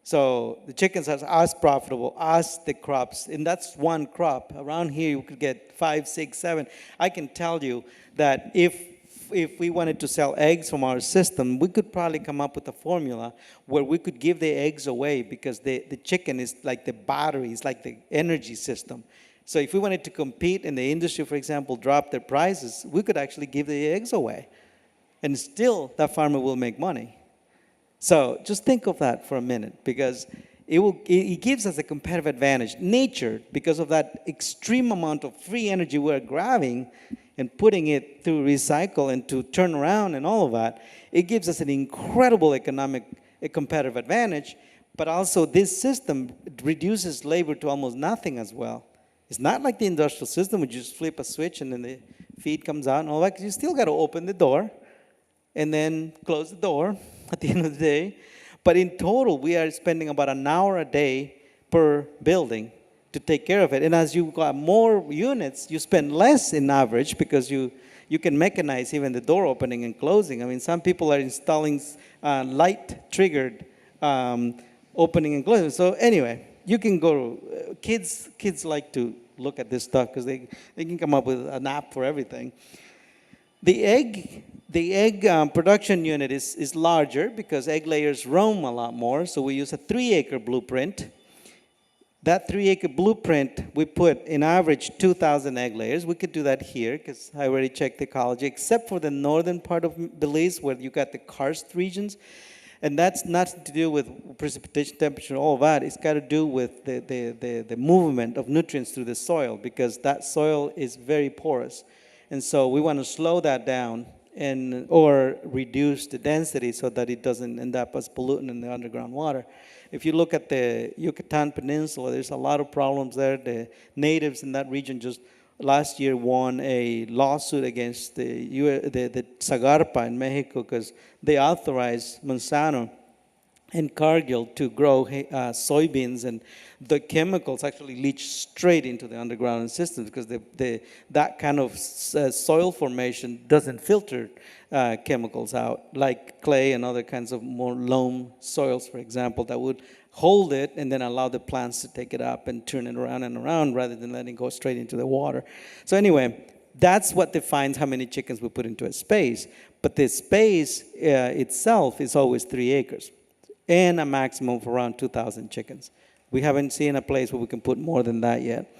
So the chickens are as profitable as the crops, and that's one crop. Around here, you could get 5, 6, 7. I can tell you that if we wanted to sell eggs from our system, we could probably come up with a formula where we could give the eggs away because the chicken is like the battery, it's like the energy system. So if we wanted to compete in the industry, for example, drop their prices, we could actually give the eggs away. And still, that farmer will make money. So just think of that for a minute, because it gives us a competitive advantage. Nature, because of that extreme amount of free energy we're grabbing and putting it to recycle and to turn around and all of that, it gives us an incredible economic competitive advantage. But also this system reduces labor to almost nothing as well. It's not like the industrial system where you just flip a switch and then the feed comes out and all that. 'Cause you still got to open the door and then close the door at the end of the day. But in total, we are spending about an hour a day per building to take care of it. And as you got more units, you spend less in average because you can mechanize even the door opening and closing. I mean, some people are installing light-triggered opening and closing. So anyway, you can go. Kids like to look at this stuff because they can come up with an app for everything. The egg production unit is larger because egg layers roam a lot more. So we use a 3-acre blueprint. That 3-acre blueprint, we put in average 2,000 egg layers. We could do that here because I already checked the ecology, except for the northern part of Belize where you got the karst regions. And that's nothing to do with precipitation, temperature, all of that. It's got to do with the movement of nutrients through the soil because that soil is very porous. And so we want to slow that down or reduce the density so that it doesn't end up as pollutant in the underground water. If you look at the Yucatan Peninsula, there's a lot of problems there. The natives in that region just last year won a lawsuit against the Zagarpa in Mexico because they authorized Monsanto and Cargill to grow soybeans, and the chemicals actually leach straight into the underground systems because that kind of soil formation doesn't filter chemicals out, like clay and other kinds of more loam soils, for example, that would hold it and then allow the plants to take it up and turn it around and around rather than letting it go straight into the water. So anyway, that's what defines how many chickens we put into a space. But the space itself is always 3 acres and a maximum of around 2,000 chickens. We haven't seen a place where we can put more than that yet.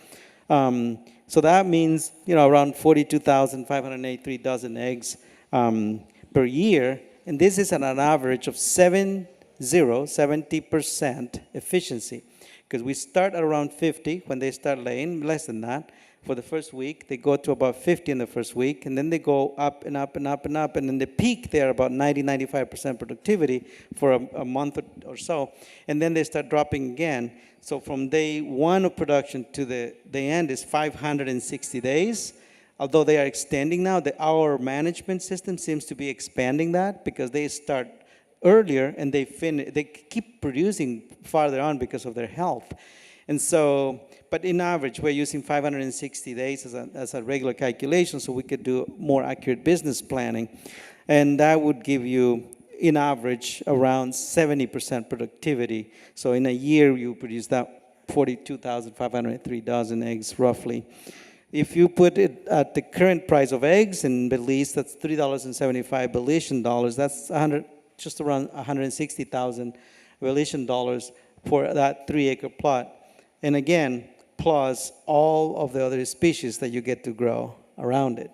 So that means, around 42,583 dozen eggs per year. And this is at an average of 70% efficiency. Because we start at around 50 when they start laying, less than that. For the first week, they go to about 50 in the first week, and then they go up and up and up and up, and in the peak, they're about 90-95% productivity for a month or so, and then they start dropping again. So from day one of production to the end is 560 days. Although they are extending now, our management system seems to be expanding that because they start earlier and they keep producing farther on because of their health. And so, but in average, we're using 560 days as a regular calculation so we could do more accurate business planning. And that would give you, in average, around 70% productivity. So in a year, you produce that 42,503 dozen eggs, roughly. If you put it at the current price of eggs in Belize, that's $3.75 Belizean dollars. That's just around 160,000 Belizean dollars for that 3-acre plot. And again, plus all of the other species that you get to grow around it.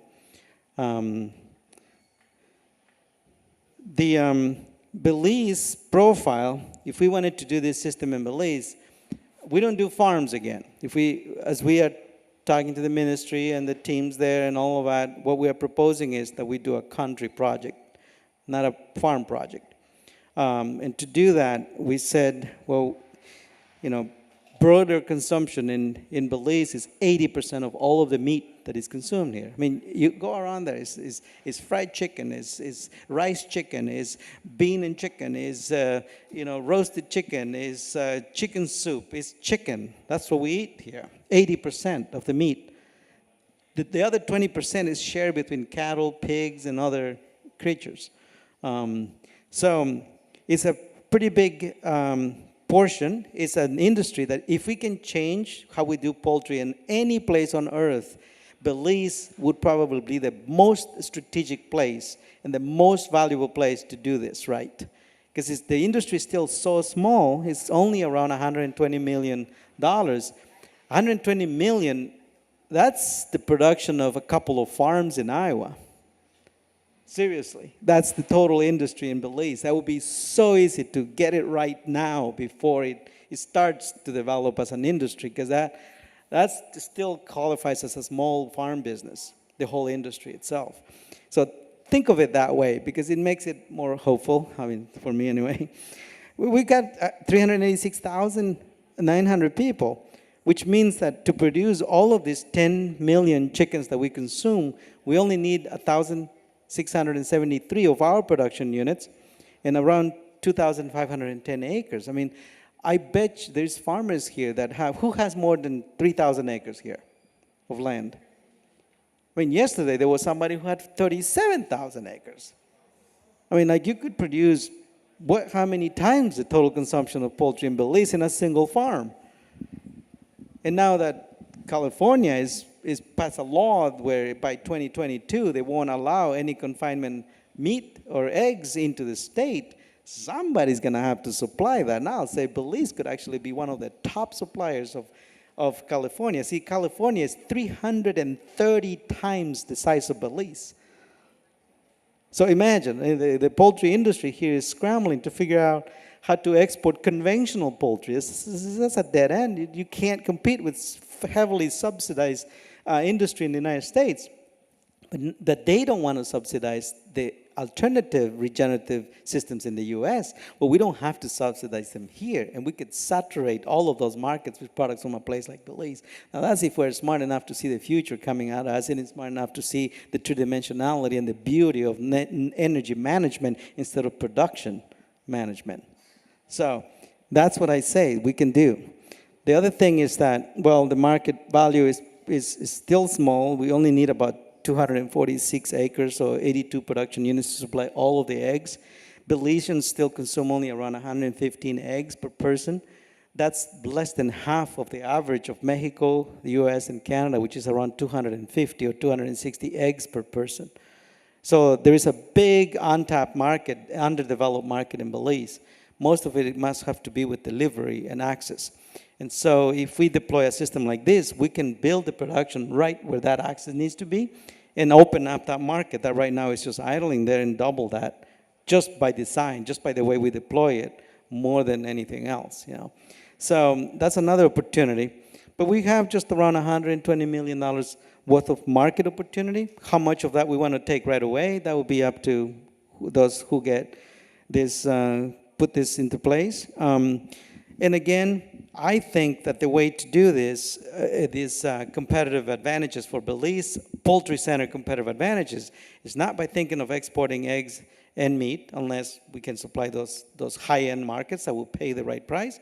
The Belize profile, if we wanted to do this system in Belize, we don't do farms again. As we are talking to the ministry and the teams there and all of that, what we are proposing is that we do a country project, not a farm project. And to do that, we said, well, broader consumption in Belize is 80% of all of the meat that is consumed here. I mean, you go around there, it's fried chicken, it's rice chicken, it's bean and chicken, it's roasted chicken, it's chicken soup, it's chicken. That's what we eat here, 80% of the meat. The other 20% is shared between cattle, pigs, and other creatures. So it's a pretty big portion. Is an industry that if we can change how we do poultry in any place on earth, Belize would probably be the most strategic place and the most valuable place to do this, right? Because the industry is still so small, it's only around $120 million. $120 million, that's the production of a couple of farms in Iowa. Seriously, that's the total industry in Belize. That would be so easy to get it right now before it starts to develop as an industry, because that still qualifies as a small farm business, the whole industry itself. So think of it that way, because it makes it more hopeful, I mean, for me anyway. We got 386,900 people. which means that to produce all of these 10 million chickens that we consume, we only need 1,673 of our production units and around 2,510 acres. I mean, I bet there's farmers here that have, who has more than 3,000 acres here of land? I mean, yesterday there was somebody who had 37,000 acres. I mean, like you could produce how many times the total consumption of poultry in Belize in a single farm? And now that California is passed a law where by 2022 they won't allow any confinement meat or eggs into the state, somebody's going to have to supply that. Now I'll say Belize could actually be one of the top suppliers of California. See, California is 330 times the size of Belize. So imagine, the poultry industry here is scrambling to figure out how to export conventional poultry. That's a dead end. You can't compete with heavily subsidized industry in the United States. But they don't want to subsidize the alternative regenerative systems in the U.S. Well, we don't have to subsidize them here, and we could saturate all of those markets with products from a place like Belize. Now, that's if we're smart enough to see the future coming at us, and smart enough to see the two-dimensionality and the beauty of energy management instead of production management. So that's what I say we can do. The other thing is that, well, the market value is still small. We only need about 246 acres or 82 production units to supply all of the eggs. Belizeans still consume only around 115 eggs per person. That's less than half of the average of Mexico, the US, and Canada, which is around 250 or 260 eggs per person. So there is a big untapped market, underdeveloped market in Belize. Most of it must have to be with delivery and access. And so if we deploy a system like this, we can build the production right where that access needs to be and open up that market that right now is just idling there and double that just by design, just by the way we deploy it more than anything else, you know. So that's another opportunity. But we have just around $120 million worth of market opportunity. How much of that we want to take right away, that will be up to those who get this, put this into place. And again, I think that the way to do this, these competitive advantages for Belize, poultry-centered competitive advantages, is not by thinking of exporting eggs and meat, unless we can supply those high-end markets that will pay the right price,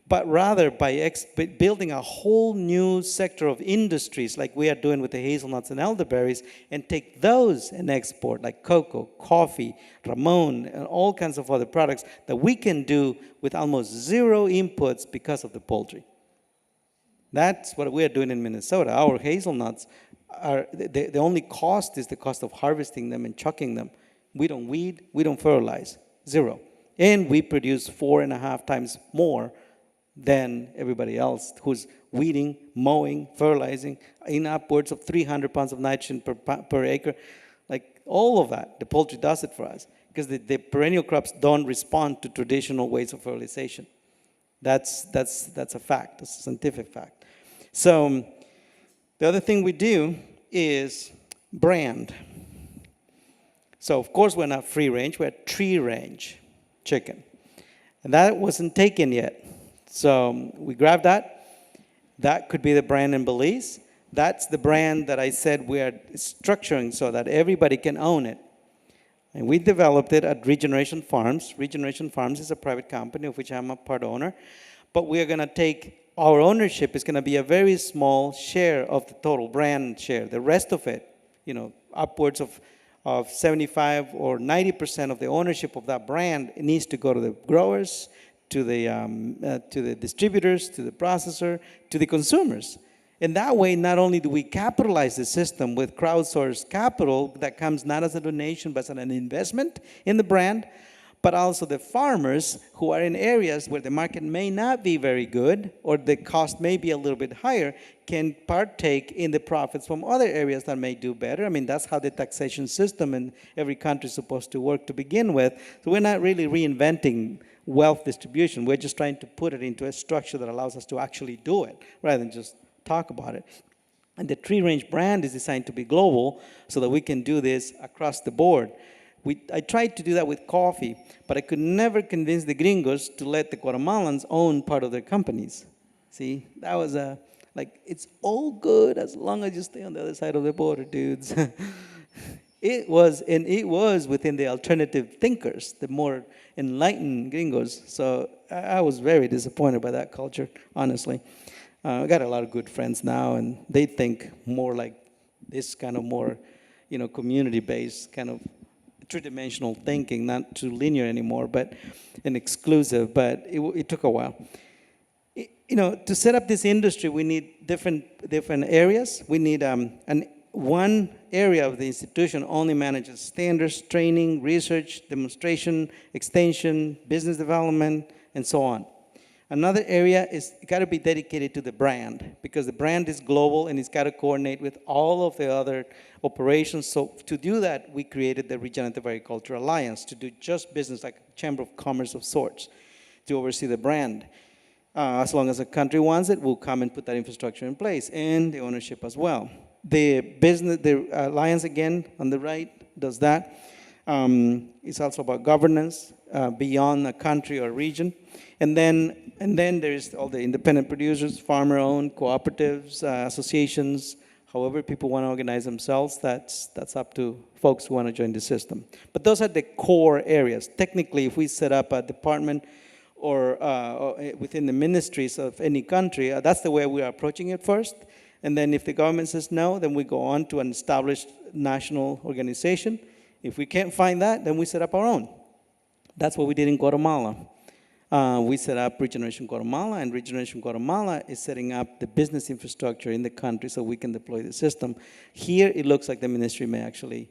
but rather by building a whole new sector of industries like we are doing with the hazelnuts and elderberries, and take those and export, like cocoa, coffee, Ramon, and all kinds of other products that we can do with almost zero inputs because of the poultry. That's what we are doing in Minnesota. Our hazelnuts are, the only cost is the cost of harvesting them and chucking them. We don't weed, we don't fertilize, zero. And we produce 4.5 times more than everybody else who's weeding, mowing, fertilizing, in upwards of 300 pounds of nitrogen per acre. Like all of that, the poultry does it for us because the perennial crops don't respond to traditional ways of fertilization. That's a fact, that's a scientific fact. So the other thing we do is brand. So of course we're not free range, we're tree range chicken. And that wasn't taken yet. So we grabbed that. That could be the brand in Belize. That's the brand that I said we are structuring so that everybody can own it. And we developed it at Regeneration Farms. Regeneration Farms is a private company of which I'm a part owner. But we are going to take, our ownership is going to be a very small share of the total brand share. The rest of it, you know, upwards of 75 or 90% of the ownership of that brand, it needs to go to the growers, to the distributors, to the processor, to the consumers. And that way, not only do we capitalize the system with crowdsourced capital that comes not as a donation, but as an investment in the brand, but also the farmers who are in areas where the market may not be very good or the cost may be a little bit higher, can partake in the profits from other areas that may do better. I mean, that's how the taxation system in every country is supposed to work to begin with. So we're not really reinventing wealth distribution. We're just trying to put it into a structure that allows us to actually do it rather than just talk about it. And the tree range brand is designed to be global so that we can do this across the board. I tried to do that with coffee, but I could never convince the gringos to let the Guatemalans own part of their companies. See, that was a, like, it's all good as long as you stay on the other side of the border, dudes. It was within the alternative thinkers, the more enlightened gringos. So I was very disappointed by that culture, honestly. I got a lot of good friends now, and they think more like this kind of more, community-based kind of three-dimensional thinking, not too linear anymore, but an exclusive. But it took a while. To set up this industry, we need different areas. We need one area of the institution only manages standards, training, research, demonstration, extension, business development, and so on. Another area is got to be dedicated to the brand, because the brand is global and it's got to coordinate with all of the other operations. So to do that, we created the Regenerative Agriculture Alliance to do just business, like a chamber of commerce of sorts, to oversee the brand. As long as a country wants it, we'll come and put that infrastructure in place, and the ownership as well. The alliance, again, on the right, does that. It's also about governance beyond a country or region. And then there's all the independent producers, farmer-owned, cooperatives, associations, however people want to organize themselves. That's up to folks who want to join the system. But those are the core areas. Technically, if we set up a department or within the ministries of any country, that's the way we are approaching it first. And then if the government says no, then we go on to an established national organization. If we can't find that, then we set up our own. That's what we did in Guatemala. We set up Regeneration Guatemala, and Regeneration Guatemala is setting up the business infrastructure in the country so we can deploy the system. Here, it looks like the ministry may actually,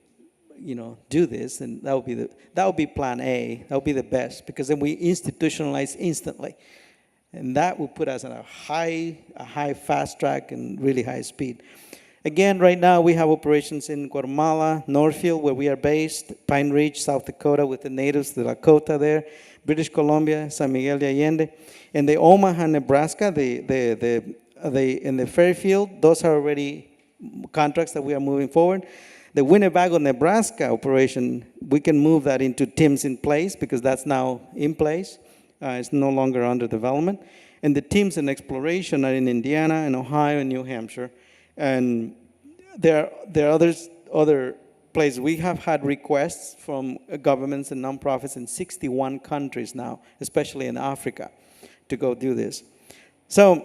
do this, and that would be plan A. That would be the best, because then we institutionalize instantly. And that will put us on a high fast track and really high speed. Again, right now we have operations in Guatemala, Northfield, where we are based, Pine Ridge, South Dakota, with the natives, the Lakota there, British Columbia, San Miguel de Allende, and the Omaha, Nebraska, in the Fairfield. Those are already contracts that we are moving forward. The Winnebago, Nebraska operation, we can move that into teams in place, because that's now in place. It's no longer under development. And the teams in exploration are in Indiana and Ohio and New Hampshire. And there are other places. We have had requests from governments and nonprofits in 61 countries now, especially in Africa, to go do this. So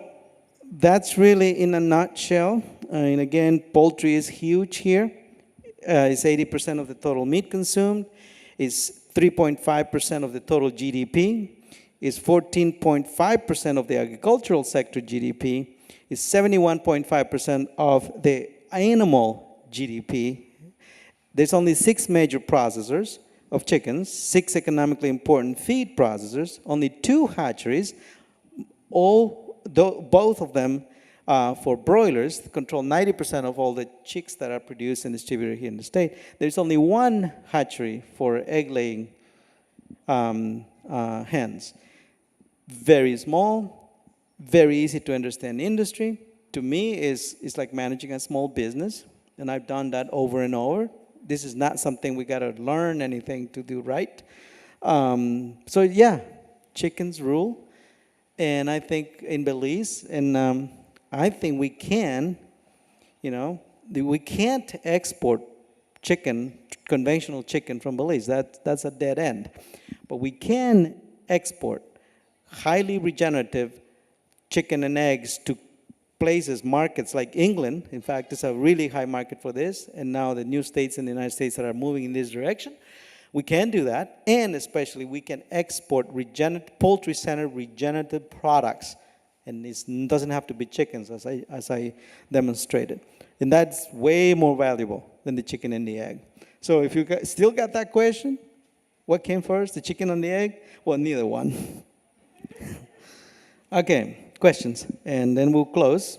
that's really in a nutshell. And again, poultry is huge here. It's 80% of the total meat consumed. It's 3.5% of the total GDP. Is 14.5% of the agricultural sector GDP, is 71.5% of the animal GDP. There's only 6 major processors of chickens, 6 economically important feed processors, only 2 hatcheries, both of them for broilers, control 90% of all the chicks that are produced and distributed here in the state. There's only 1 hatchery for egg-laying hens. Very small, very easy to understand industry. To me, it's like managing a small business, and I've done that over and over. This is not something we got to learn anything to do right. So yeah, chickens rule, and I think in Belize, and I think we can, we can't export chicken, conventional chicken from Belize. That's a dead end. But we can export highly regenerative chicken and eggs to places, markets like England. In fact, it's a really high market for this, and now the new states in the United States that are moving in this direction. We can do that, and especially we can export poultry-centered regenerative products, and it doesn't have to be chickens, as I demonstrated. And that's way more valuable than the chicken and the egg. So if you still got that question, what came first, the chicken and the egg? Well, neither one. Okay, questions, and then we'll close.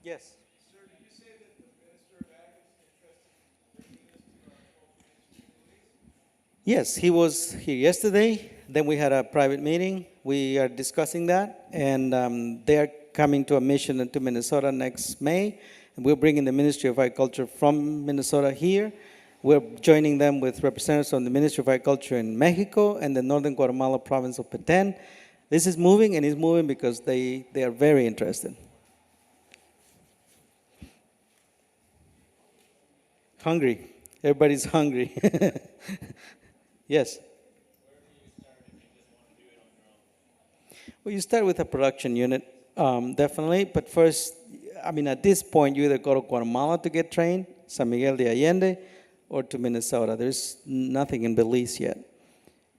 Yes. Sir, did you say that the Minister of Ag is interested in bringing this to our poultry industry in Belize? Yes, he was here yesterday. Then we had a private meeting. We are discussing that, and they are coming to a mission to Minnesota next May. And we're bringing the Ministry of Agriculture from Minnesota here. We're joining them with representatives from the Ministry of Agriculture in Mexico and the Northern Guatemala province of Petén. This is moving, and it's moving because they are very interested. Hungry. Everybody's hungry. Yes. Well, you start with a production unit, definitely. But first, I mean, at this point, you either go to Guatemala to get trained, San Miguel de Allende, or to Minnesota. There's nothing in Belize yet.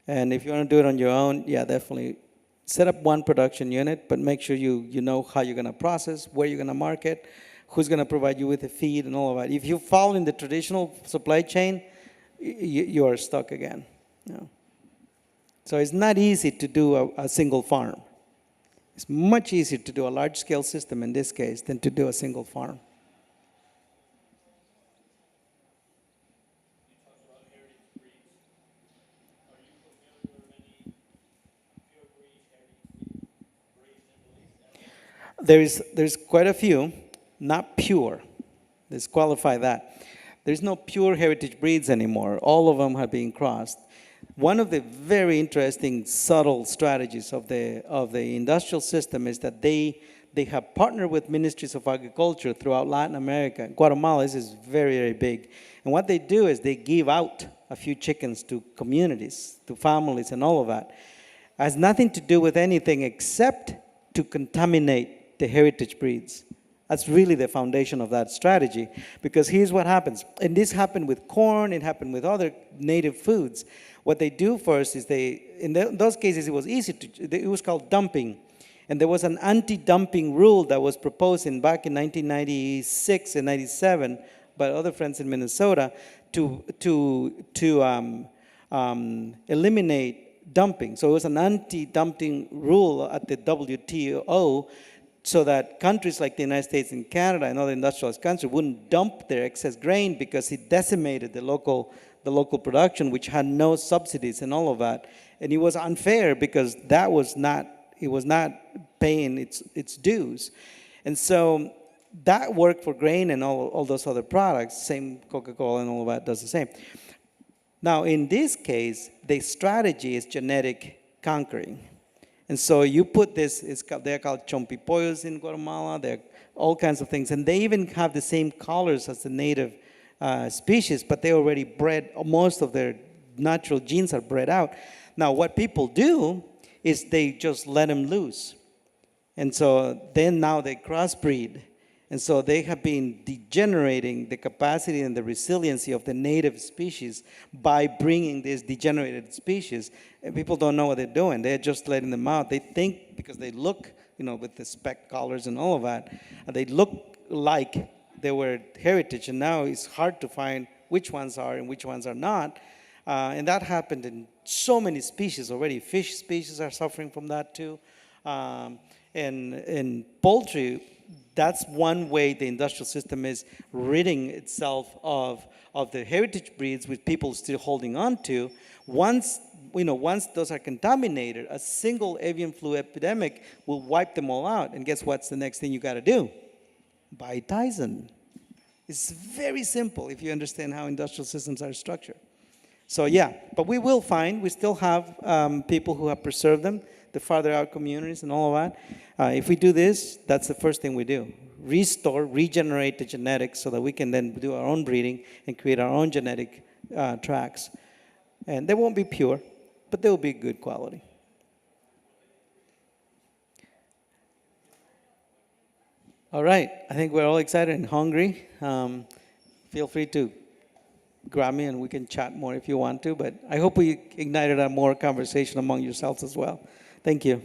And if you want to do it on your own, yeah, definitely set up one production unit, but make sure you know how you're going to process, where you're going to market, who's going to provide you with the feed and all of that. If you fall in the traditional supply chain, you are stuck again. You know? So it's not easy to do a single farm. It's much easier to do a large-scale system in this case than to do a single farm. There's quite a few, not pure. Let's qualify that. There's no pure heritage breeds anymore. All of them have been crossed. One of the very interesting subtle strategies of the industrial system is that they have partnered with ministries of agriculture throughout Latin America. Guatemala is very, very big. And what they do is they give out a few chickens to communities, to families and all of that. It has nothing to do with anything except to contaminate the heritage breeds. That's really the foundation of that strategy, because here's what happens. And this happened with corn, it happened with other native foods. What they do first is in those cases, it was easy it was called dumping. And there was an anti-dumping rule that was proposed back in 1996 and 97 by other friends in Minnesota to eliminate dumping. So it was an anti-dumping rule at the WTO, so that countries like the United States and Canada and other industrialized countries wouldn't dump their excess grain because it decimated the local production, which had no subsidies and all of that. And it was unfair because it was not paying its dues. And so that worked for grain and all those other products. Same Coca-Cola and all of that does the same. Now, in this case, the strategy is genetic conquering. And so you put this, they're called chompipollos in Guatemala, they're all kinds of things. And they even have the same colors as the native species, but they already bred, most of their natural genes are bred out. Now, what people do is they just let them loose. And so then now they crossbreed. And so they have been degenerating the capacity and the resiliency of the native species by bringing these degenerated species. And people don't know what they're doing. They're just letting them out. They think because they look, with the speck collars and all of that, they look like they were heritage. And now it's hard to find which ones are and which ones are not. And that happened in so many species already. Fish species are suffering from that too. And poultry, that's one way the industrial system is ridding itself of the heritage breeds, which people still holding on to. Once those are contaminated, a single avian flu epidemic will wipe them all out. And guess what's the next thing you got to do? Buy Tyson. It's very simple if you understand how industrial systems are structured. So yeah, but we still have people who have preserved them, the farther out communities and all of that. If we do this, that's the first thing we do. Regenerate the genetics so that we can then do our own breeding and create our own genetic tracks. And they won't be pure, but they will be good quality. All right, I think we're all excited and hungry. Feel free to grab me and we can chat more if you want to, but I hope we ignited a more conversation among yourselves as well. Thank you.